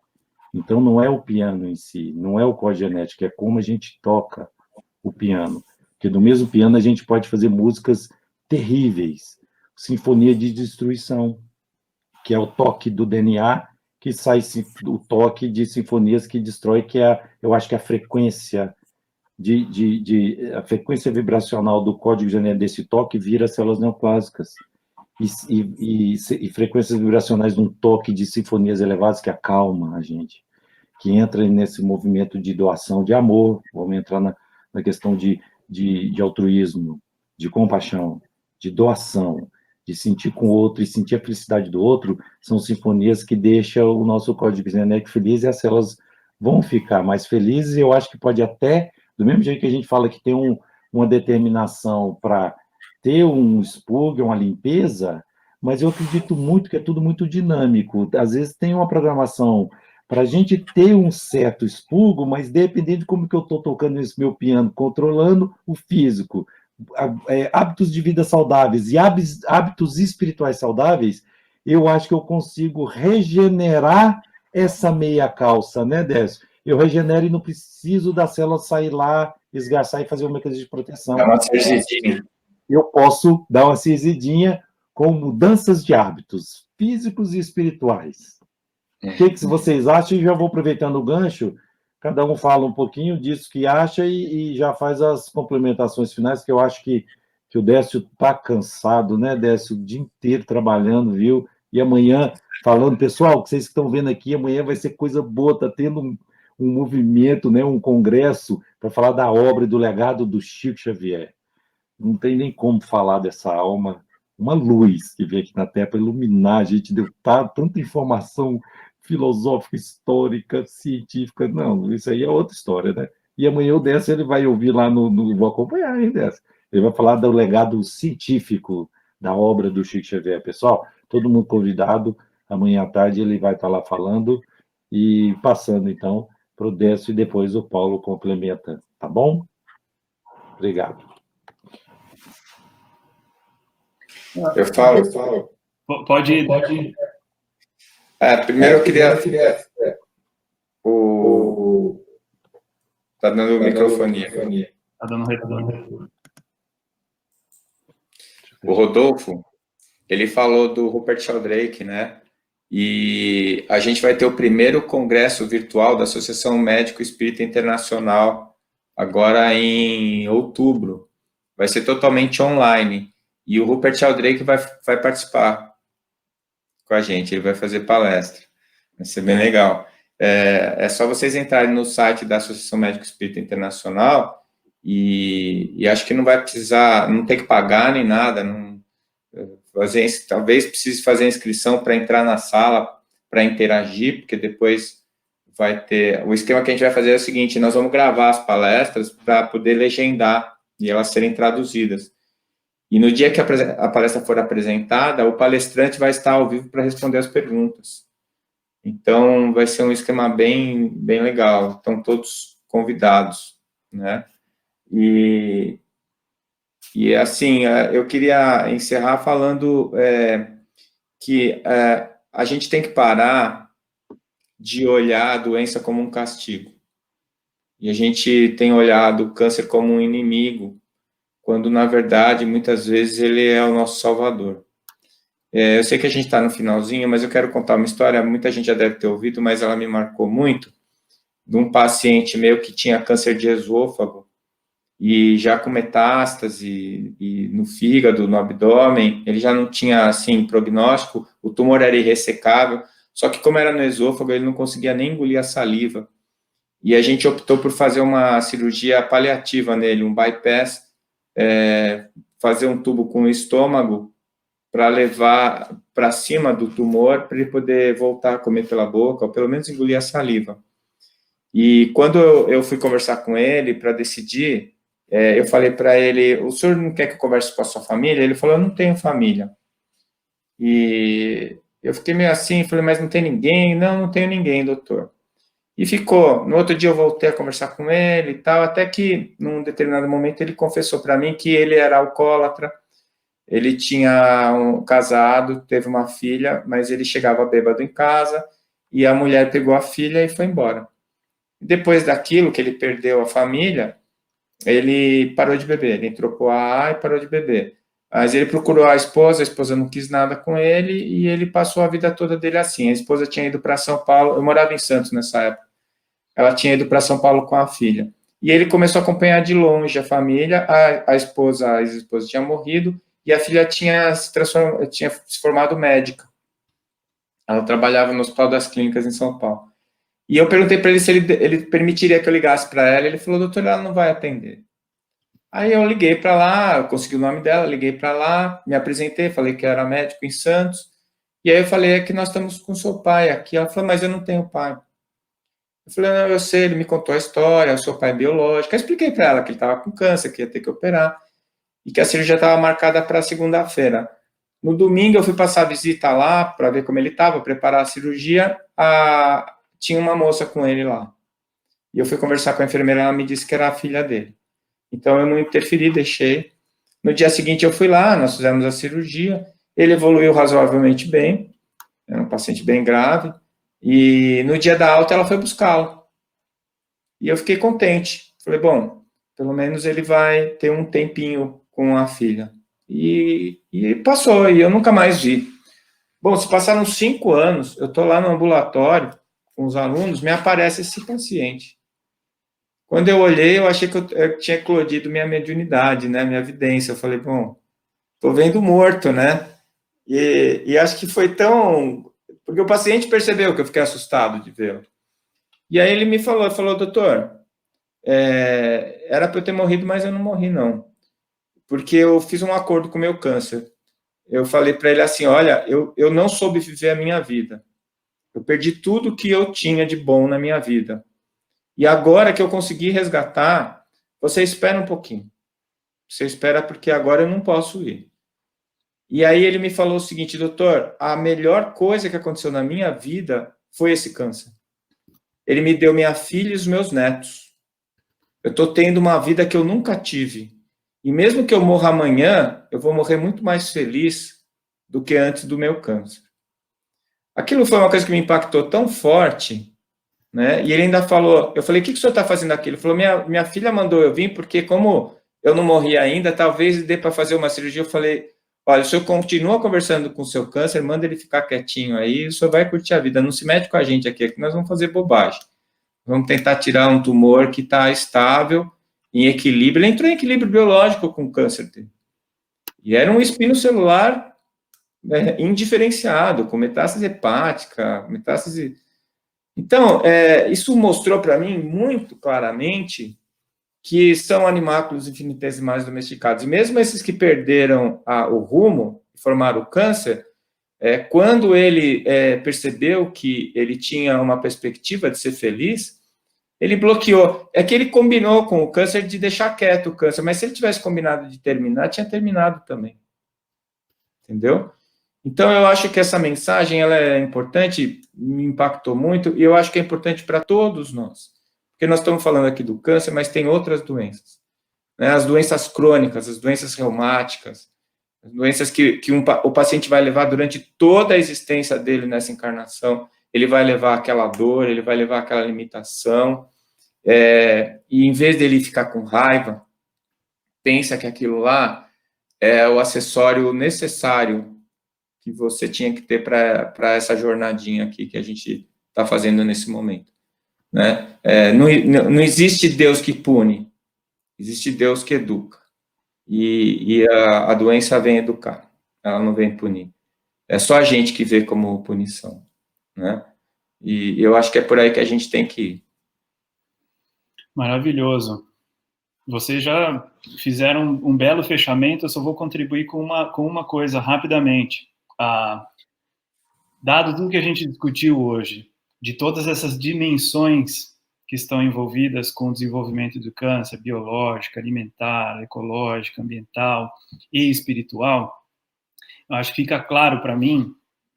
Então, não é o piano em si, não é o código genético, é como a gente toca o piano. Porque do mesmo piano a gente pode fazer músicas terríveis, sinfonia de destruição, que é o toque do DNA, que sai o toque de sinfonias que destrói, que é, eu acho que a frequência a frequência vibracional do código genético desse toque vira células neoplásicas. E frequências vibracionais de um toque de sinfonias elevadas que acalma a gente, que entra nesse movimento de doação de amor, vamos entrar na questão de altruísmo, de compaixão, de doação, de sentir com o outro e sentir a felicidade do outro, são sinfonias que deixam o nosso código genético feliz e as células vão ficar mais felizes. E eu acho que pode até, do mesmo jeito que a gente fala que tem uma determinação para ter um expurgo, uma limpeza, mas eu acredito muito que é tudo muito dinâmico. Às vezes tem uma programação para a gente ter um certo expurgo, mas dependendo de como que eu estou tocando esse meu piano, controlando o físico, hábitos de vida saudáveis e hábitos espirituais saudáveis, eu acho que eu consigo regenerar essa meia calça, né, Décio? Eu regenero e não preciso da célula sair lá, esgarçar e fazer um mecanismo de proteção. É uma cercidinha. Eu posso dar uma cisidinha com mudanças de hábitos físicos e espirituais. O que vocês acham? E já vou aproveitando o gancho, cada um fala um pouquinho disso que acha e já faz as complementações finais, que eu acho que o Décio está cansado, né, Décio? O dia inteiro trabalhando, viu? E amanhã, falando, pessoal, que vocês estão vendo aqui, amanhã vai ser coisa boa, está tendo um movimento, né, um congresso para falar da obra e do legado do Chico Xavier. Não tem nem como falar dessa alma, uma luz que veio aqui na Terra para iluminar a gente, deu tanta informação filosófica, histórica, científica. Não, isso aí é outra história, né? E amanhã o Décio ele vai ouvir lá vou acompanhar, hein, Décio? Ele vai falar do legado científico da obra do Chico Xavier. Pessoal, todo mundo convidado, amanhã à tarde ele vai estar lá falando e passando, então, para o Décio e depois o Paulo complementa, tá bom? Obrigado. Eu falo. Pode ir. Primeiro eu queria... Tá dando microfonia. Tá dando retorno. O Rodolfo, ele falou do Rupert Sheldrake, né? E a gente vai ter o primeiro congresso virtual da Associação Médico Espírita Internacional agora em outubro. Vai ser totalmente online. E o Rupert Sheldrake vai participar com a gente, ele vai fazer palestra. Vai ser bem legal. É só vocês entrarem no site da Associação Médico Espírita Internacional e acho que não vai precisar, não tem que pagar nem nada, talvez precise fazer inscrição para entrar na sala, para interagir, porque depois vai ter... O esquema que a gente vai fazer é o seguinte, nós vamos gravar as palestras para poder legendar e elas serem traduzidas. E no dia que a palestra for apresentada, o palestrante vai estar ao vivo para responder as perguntas. Então, vai ser um esquema bem, bem legal. Estão todos convidados, né? E assim, eu queria encerrar falando que a gente tem que parar de olhar a doença como um castigo. E a gente tem olhado o câncer como um inimigo, quando, na verdade, muitas vezes ele é o nosso salvador. Eu sei que a gente está no finalzinho, mas eu quero contar uma história, muita gente já deve ter ouvido, mas ela me marcou muito, de um paciente meu que tinha câncer de esôfago, e já com metástase e no fígado, no abdômen, ele já não tinha, assim, prognóstico, o tumor era irressecável, só que como era no esôfago, ele não conseguia nem engolir a saliva, e a gente optou por fazer uma cirurgia paliativa nele, um bypass, fazer um tubo com o estômago para levar para cima do tumor, para ele poder voltar a comer pela boca, ou pelo menos engolir a saliva. E quando eu fui conversar com ele para decidir, eu falei para ele, o senhor não quer que eu converse com a sua família? Ele falou, eu não tenho família. E eu fiquei meio assim, falei, mas não tem ninguém? Não tenho ninguém, doutor. E ficou. No outro dia eu voltei a conversar com ele e tal, até que, num determinado momento, ele confessou para mim que ele era alcoólatra, ele tinha casado, teve uma filha, mas ele chegava bêbado em casa, e a mulher pegou a filha e foi embora. Depois daquilo, que ele perdeu a família, ele parou de beber, ele entrou pro AA e parou de beber. Mas ele procurou a esposa não quis nada com ele, e ele passou a vida toda dele assim. A esposa tinha ido para São Paulo, eu morava em Santos nessa época, ela tinha ido para São Paulo com a filha. E ele começou a acompanhar de longe a família, a ex-esposa tinha morrido, e a filha tinha se formado médica. Ela trabalhava no Hospital das Clínicas em São Paulo. E eu perguntei para ele se ele permitiria que eu ligasse para ela, ele falou, doutor, ela não vai atender. Aí eu liguei para lá, eu consegui o nome dela, liguei para lá, me apresentei, falei que eu era médico em Santos, e aí eu falei, é que nós estamos com seu pai aqui. Ela falou, mas eu não tenho pai. Eu falei, não, eu sei, ele me contou a história, o seu pai é biológico. Eu expliquei para ela que ele estava com câncer, que ia ter que operar, e que a cirurgia estava marcada para segunda-feira. No domingo eu fui passar a visita lá, para ver como ele estava, preparar a cirurgia, tinha uma moça com ele lá. E eu fui conversar com a enfermeira, ela me disse que era a filha dele. Então eu não interferi, deixei. No dia seguinte eu fui lá, nós fizemos a cirurgia, ele evoluiu razoavelmente bem, era um paciente bem grave, e no dia da alta ela foi buscá-lo. E eu fiquei contente. Falei, bom, pelo menos ele vai ter um tempinho com a filha. E passou, e eu nunca mais vi. Bom, se passaram 5 anos, eu estou lá no ambulatório com os alunos, me aparece esse paciente. Quando eu olhei, eu achei que eu tinha eclodido minha mediunidade, né, minha vidência. Eu falei, bom, estou vendo morto, né? E acho que foi tão... Porque o paciente percebeu que eu fiquei assustado de vê-lo. E aí ele me falou, doutor, era para eu ter morrido, mas eu não morri, não. Porque eu fiz um acordo com o meu câncer. Eu falei para ele assim, olha, eu não soube viver a minha vida. Eu perdi tudo que eu tinha de bom na minha vida. E agora que eu consegui resgatar, você espera um pouquinho. Você espera porque agora eu não posso ir. E aí ele me falou o seguinte, doutor, a melhor coisa que aconteceu na minha vida foi esse câncer. Ele me deu minha filha e os meus netos. Eu estou tendo uma vida que eu nunca tive. E mesmo que eu morra amanhã, eu vou morrer muito mais feliz do que antes do meu câncer. Aquilo foi uma coisa que me impactou tão forte, né? E ele ainda falou, eu falei, o que o senhor está fazendo aqui? Ele falou, minha filha mandou eu vir, porque como eu não morri ainda, talvez dê para fazer uma cirurgia. Eu falei, olha, o senhor continua conversando com o seu câncer, manda ele ficar quietinho aí, o senhor vai curtir a vida, não se mete com a gente aqui nós vamos fazer bobagem. Vamos tentar tirar um tumor que está estável, em equilíbrio. Ele entrou em equilíbrio biológico com o câncer dele. E era um espino celular indiferenciado, com metástase hepática, metástase... Então, isso mostrou para mim muito claramente que são animáculos infinitesimais domesticados. E mesmo esses que perderam o rumo, formaram o câncer, quando ele percebeu que ele tinha uma perspectiva de ser feliz, ele bloqueou. É que ele combinou com o câncer de deixar quieto o câncer, mas se ele tivesse combinado de terminar, tinha terminado também. Entendeu? Então, eu acho que essa mensagem ela é importante, me impactou muito, e eu acho que é importante para todos nós. Porque nós estamos falando aqui do câncer, mas tem outras doenças. Né? As doenças crônicas, as doenças reumáticas, as doenças que o paciente vai levar durante toda a existência dele nessa encarnação. Ele vai levar aquela dor, ele vai levar aquela limitação, e em vez dele ficar com raiva, pensa que aquilo lá é o acessório necessário que você tinha que ter para essa jornadinha aqui que a gente está fazendo nesse momento. Né? Não existe Deus que pune, existe Deus que educa. E a doença vem educar, ela não vem punir. É só a gente que vê como punição. Né? E eu acho que é por aí que a gente tem que ir. Maravilhoso. Vocês já fizeram um belo fechamento, eu só vou contribuir com uma coisa rapidamente. Dado tudo que a gente discutiu hoje, de todas essas dimensões que estão envolvidas com o desenvolvimento do câncer, biológica, alimentar, ecológica, ambiental e espiritual, eu acho que fica claro para mim,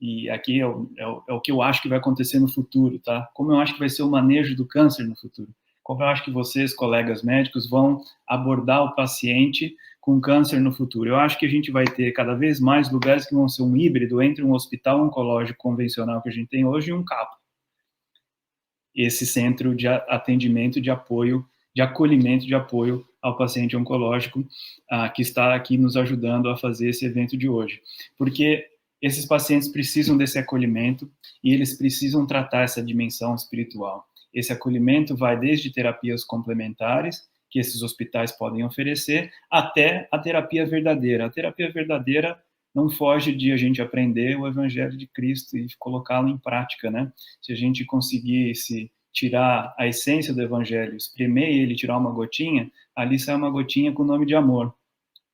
e aqui é o que eu acho que vai acontecer no futuro, tá? Como eu acho que vai ser o manejo do câncer no futuro. Como eu acho que vocês, colegas médicos, vão abordar o paciente com câncer no futuro. Eu acho que a gente vai ter cada vez mais lugares que vão ser um híbrido entre um hospital oncológico convencional que a gente tem hoje e um CAPO. Esse centro de atendimento, de apoio, de acolhimento, de apoio ao paciente oncológico, que está aqui nos ajudando a fazer esse evento de hoje. Porque esses pacientes precisam desse acolhimento e eles precisam tratar essa dimensão espiritual. Esse acolhimento vai desde terapias complementares, que esses hospitais podem oferecer, até a terapia verdadeira. A terapia verdadeira não foge de a gente aprender o Evangelho de Cristo e colocá-lo em prática, né? Se a gente conseguisse tirar a essência do Evangelho, espremer ele, tirar uma gotinha, ali sai uma gotinha com o nome de amor,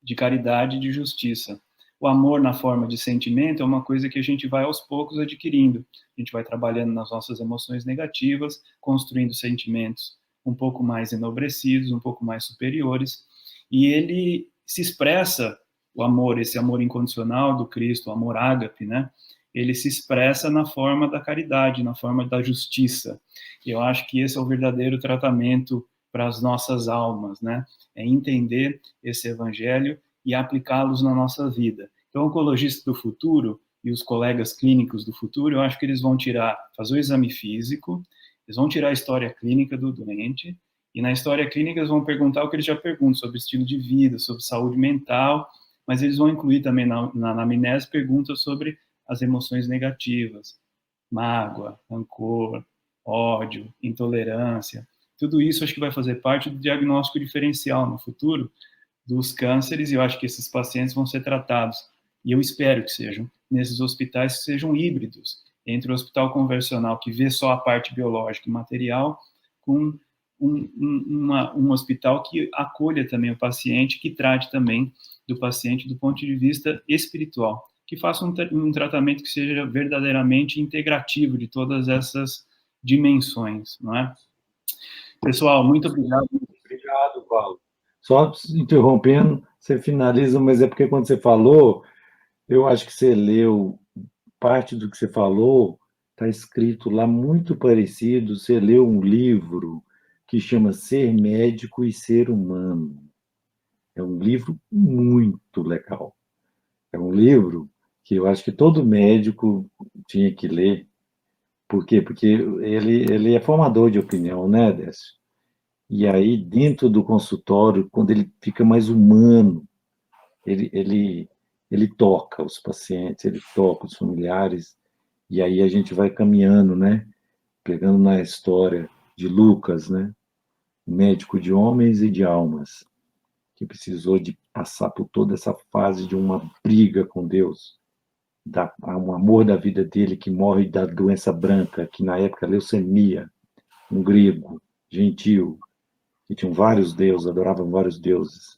de caridade e de justiça. O amor na forma de sentimento é uma coisa que a gente vai aos poucos adquirindo. A gente vai trabalhando nas nossas emoções negativas, construindo sentimentos um pouco mais enobrecidos, um pouco mais superiores, e ele se expressa, o amor, esse amor incondicional do Cristo, o amor ágape, né? Ele se expressa na forma da caridade, na forma da justiça. E eu acho que esse é o verdadeiro tratamento para as nossas almas, né? É entender esse evangelho e aplicá-los na nossa vida. Então, o oncologista do futuro e os colegas clínicos do futuro, eu acho que eles vão fazer o exame físico, eles vão tirar a história clínica do doente, e na história clínica eles vão perguntar o que eles já perguntam sobre estilo de vida, sobre saúde mental, mas eles vão incluir também na anamnese perguntas sobre as emoções negativas, mágoa, rancor, ódio, intolerância. Tudo isso acho que vai fazer parte do diagnóstico diferencial no futuro dos cânceres, e eu acho que esses pacientes vão ser tratados, e eu espero que sejam, nesses hospitais que sejam híbridos, entre o hospital convencional, que vê só a parte biológica e material, com um hospital que acolha também o paciente, que trate também do paciente do ponto de vista espiritual, que faça um tratamento que seja verdadeiramente integrativo de todas essas dimensões, não é? Pessoal, muito obrigado. Obrigado, Paulo. Só interrompendo, você finaliza, mas é porque quando você falou, eu acho que você leu parte do que você falou, está escrito lá muito parecido. Você leu um livro que chama Ser Médico e Ser Humano. É um livro muito legal. É um livro que eu acho que todo médico tinha que ler. Por quê? Porque ele é formador de opinião, né, Décio? E aí, dentro do consultório, quando ele fica mais humano, ele toca os pacientes, ele toca os familiares, e aí a gente vai caminhando, né? Pegando na história de Lucas, né? Médico de homens e de almas, que precisou de passar por toda essa fase de uma briga com Deus, um amor da vida dele que morre da doença branca, que na época leucemia, um grego, gentil, que tinham vários deuses, adoravam vários deuses.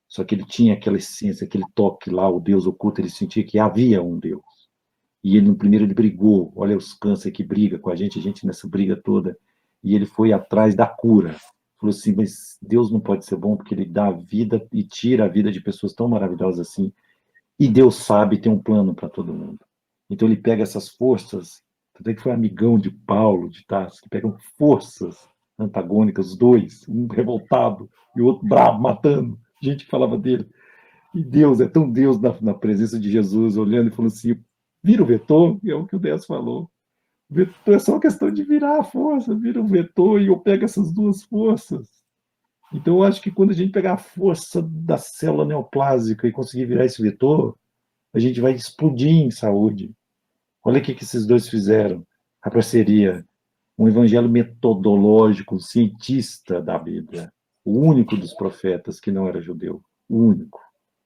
Só que ele tinha aquela essência, aquele toque lá, o Deus oculto, ele sentia que havia um Deus. E ele, no primeiro, ele brigou. Olha os câncer que briga com a gente nessa briga toda. E ele foi atrás da cura. Falou assim, mas Deus não pode ser bom porque ele dá a vida e tira a vida de pessoas tão maravilhosas assim. E Deus sabe, tem um plano para todo mundo. Então ele pega essas forças, até que foi amigão de Paulo, de Tarso, que pegam forças antagônicas, os dois, um revoltado e o outro bravo, matando. Gente que falava dele. E Deus, é tão Deus na presença de Jesus, olhando e falando assim, vira o vetor, é o que o Décio falou. O vetor é só uma questão de virar a força, vira o vetor e eu pego essas duas forças. Então eu acho que quando a gente pegar a força da célula neoplásica e conseguir virar esse vetor, a gente vai explodir em saúde. Olha o que esses dois fizeram, a parceria, um evangelho metodológico, cientista da Bíblia, o único dos profetas que não era judeu, o único,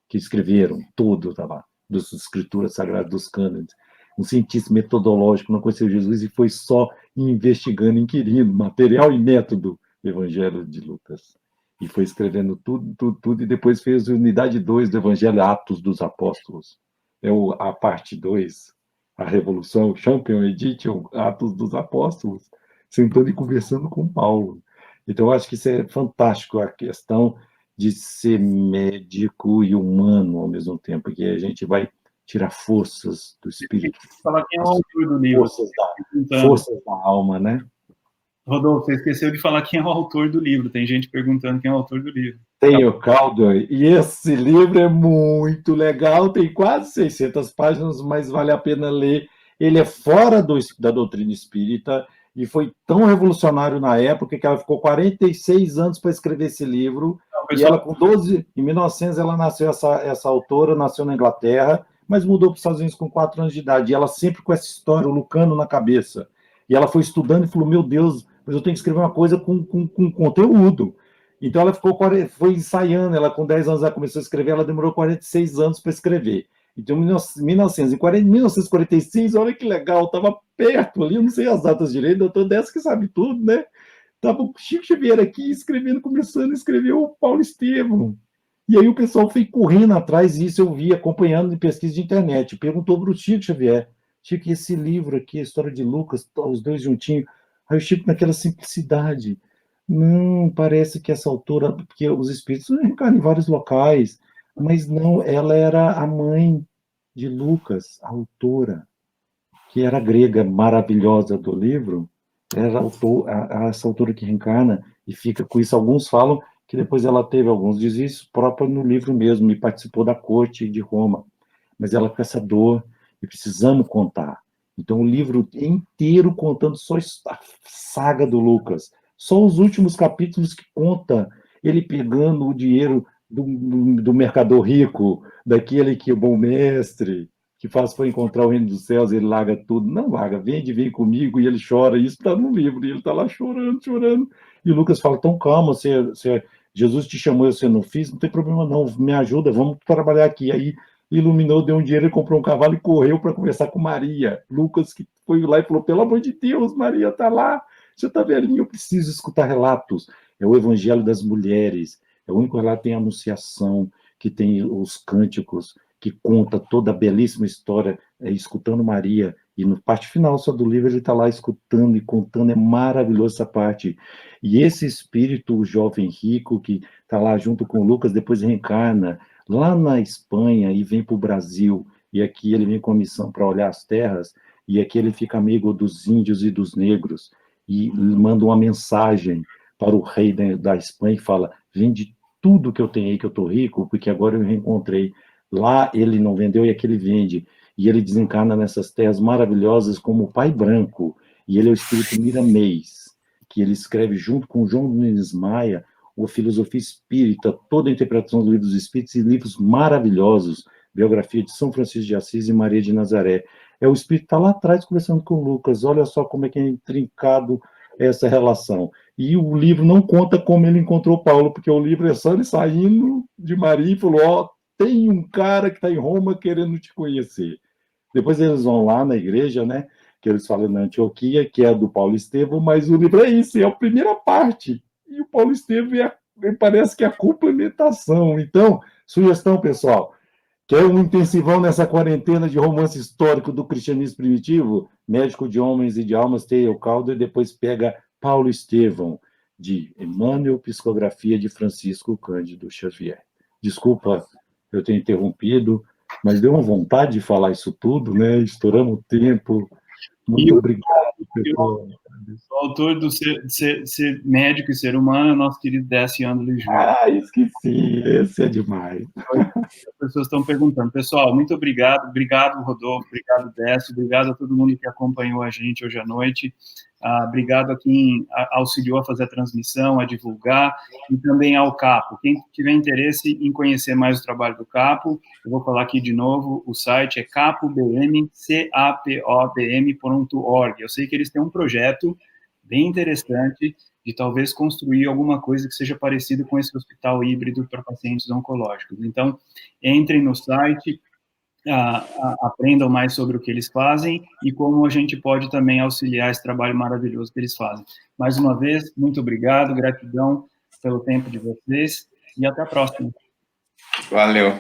que escreveram tudo, tá lá, das escrituras sagradas, dos cânones, um cientista metodológico, não conheceu Jesus e foi só investigando, inquirindo, material e método, o evangelho de Lucas. E foi escrevendo tudo, e depois fez a unidade 2 do evangelho, Atos dos Apóstolos. É a parte 2, a Revolução, Champion Edition, Atos dos Apóstolos, sentando e conversando com Paulo. Então, eu acho que isso é fantástico, a questão de ser médico e humano ao mesmo tempo, que a gente vai tirar forças do espírito. Falar quem é o autor do livro. Forças da alma, né? Rodolfo, você esqueceu de falar quem é o autor do livro. Tem gente perguntando quem é o autor do livro. Tem o Caldwell, e esse livro é muito legal, tem quase 600 páginas, mas vale a pena ler. Ele é fora da doutrina espírita e foi tão revolucionário na época que ela ficou 46 anos para escrever esse livro. Não, e ela, com 12, em 1900, ela nasceu, essa autora nasceu na Inglaterra, mas mudou para os Estados Unidos com 4 anos de idade. E ela sempre com essa história, o Lucano na cabeça. E ela foi estudando e falou: meu Deus, mas eu tenho que escrever uma coisa com conteúdo. Então ela foi ensaiando, ela com 10 anos ela começou a escrever, ela demorou 46 anos para escrever. Então, em 1946, olha que legal, estava perto ali, eu não sei as datas direito, doutor Décio que sabe tudo, né? Estava o Chico Xavier aqui escrevendo, começando a escrever o Paulo Estevam. E aí o pessoal foi correndo atrás, e isso eu vi acompanhando em pesquisa de internet. Perguntou para o Chico Xavier: Chico, esse livro aqui, a história de Lucas, os dois juntinhos. Aí o Chico, naquela simplicidade: não, parece que essa autora, porque os espíritos reencarnam em vários locais, mas não, ela era a mãe de Lucas, a autora, que era grega maravilhosa do livro, era essa autora que reencarna e fica com isso. Alguns falam que depois ela teve alguns desvios próprios no livro mesmo, e participou da corte de Roma, mas ela com essa dor, e precisamos contar. Então o livro inteiro contando só a saga do Lucas, só os últimos capítulos que conta ele pegando o dinheiro do mercador rico, daquele que é bom mestre, que faz para encontrar o reino dos céus, ele larga tudo. Não larga, vem comigo, e ele chora. Isso está no livro, e ele está lá chorando. E o Lucas fala: então calma, Jesus te chamou, você não fez, não tem problema não, me ajuda, vamos trabalhar aqui. Aí iluminou, deu um dinheiro, ele comprou um cavalo e correu para conversar com Maria. Lucas, que foi lá e falou: pelo amor de Deus, Maria está lá, você está velhinho, eu preciso escutar relatos. É o Evangelho das Mulheres, é o único relato que tem a Anunciação, que tem os cânticos, que conta toda a belíssima história, escutando Maria. E no parte final só do livro ele está lá escutando e contando, é maravilhoso essa parte. E esse espírito, o jovem rico, que está lá junto com o Lucas, depois reencarna lá na Espanha e vem para o Brasil, e aqui ele vem com a missão para olhar as terras, e aqui ele fica amigo dos índios e dos negros, e manda uma mensagem para o rei da Espanha e fala: vende tudo que eu tenho aí, que eu estou rico, porque agora eu reencontrei. Lá ele não vendeu e aqui ele vende. E ele desencarna nessas terras maravilhosas como o Pai Branco. E ele é o espírito Miramês, que ele escreve junto com João Nunes Maia a Filosofia Espírita, toda a interpretação do Livro dos Espíritos, e livros maravilhosos, biografia de São Francisco de Assis e Maria de Nazaré. É o espírito que está lá atrás conversando com o Lucas. Olha só como é que é intrincado essa relação. E o livro não conta como ele encontrou Paulo, porque o livro é só ele saindo de Maria e falou: ó, tem um cara que está em Roma querendo te conhecer. Depois eles vão lá na igreja, né, que eles falam na Antioquia, que é do Paulo Estevam, mas o livro é isso, é a primeira parte. E o Paulo Estevam parece que é a complementação. Então, sugestão, pessoal: quer um intensivão nessa quarentena de romance histórico do cristianismo primitivo? Médico de Homens e de Almas, Theo Calder, e depois pega Paulo Estevam, de Emmanuel, psicografia de Francisco Cândido Xavier. Desculpa eu ter interrompido, mas deu uma vontade de falar isso tudo, né? Estouramos o tempo. Muito obrigado, pessoal. O autor do ser médico e ser humano é o nosso querido Décio André Júnior. Ah, esqueci. Esse é demais. As pessoas estão perguntando. Pessoal, muito obrigado. Obrigado, Rodolfo. Obrigado, Décio. Obrigado a todo mundo que acompanhou a gente hoje à noite. Obrigado a quem auxiliou a fazer a transmissão, a divulgar, e também ao Capo. Quem tiver interesse em conhecer mais o trabalho do Capo, eu vou falar aqui de novo, o site é capobm.org. Eu sei que eles têm um projeto bem interessante de talvez construir alguma coisa que seja parecido com esse hospital híbrido para pacientes oncológicos. Então, entrem no site, aprendam mais sobre o que eles fazem e como a gente pode também auxiliar esse trabalho maravilhoso que eles fazem. Mais uma vez, muito obrigado, gratidão pelo tempo de vocês e até a próxima. Valeu.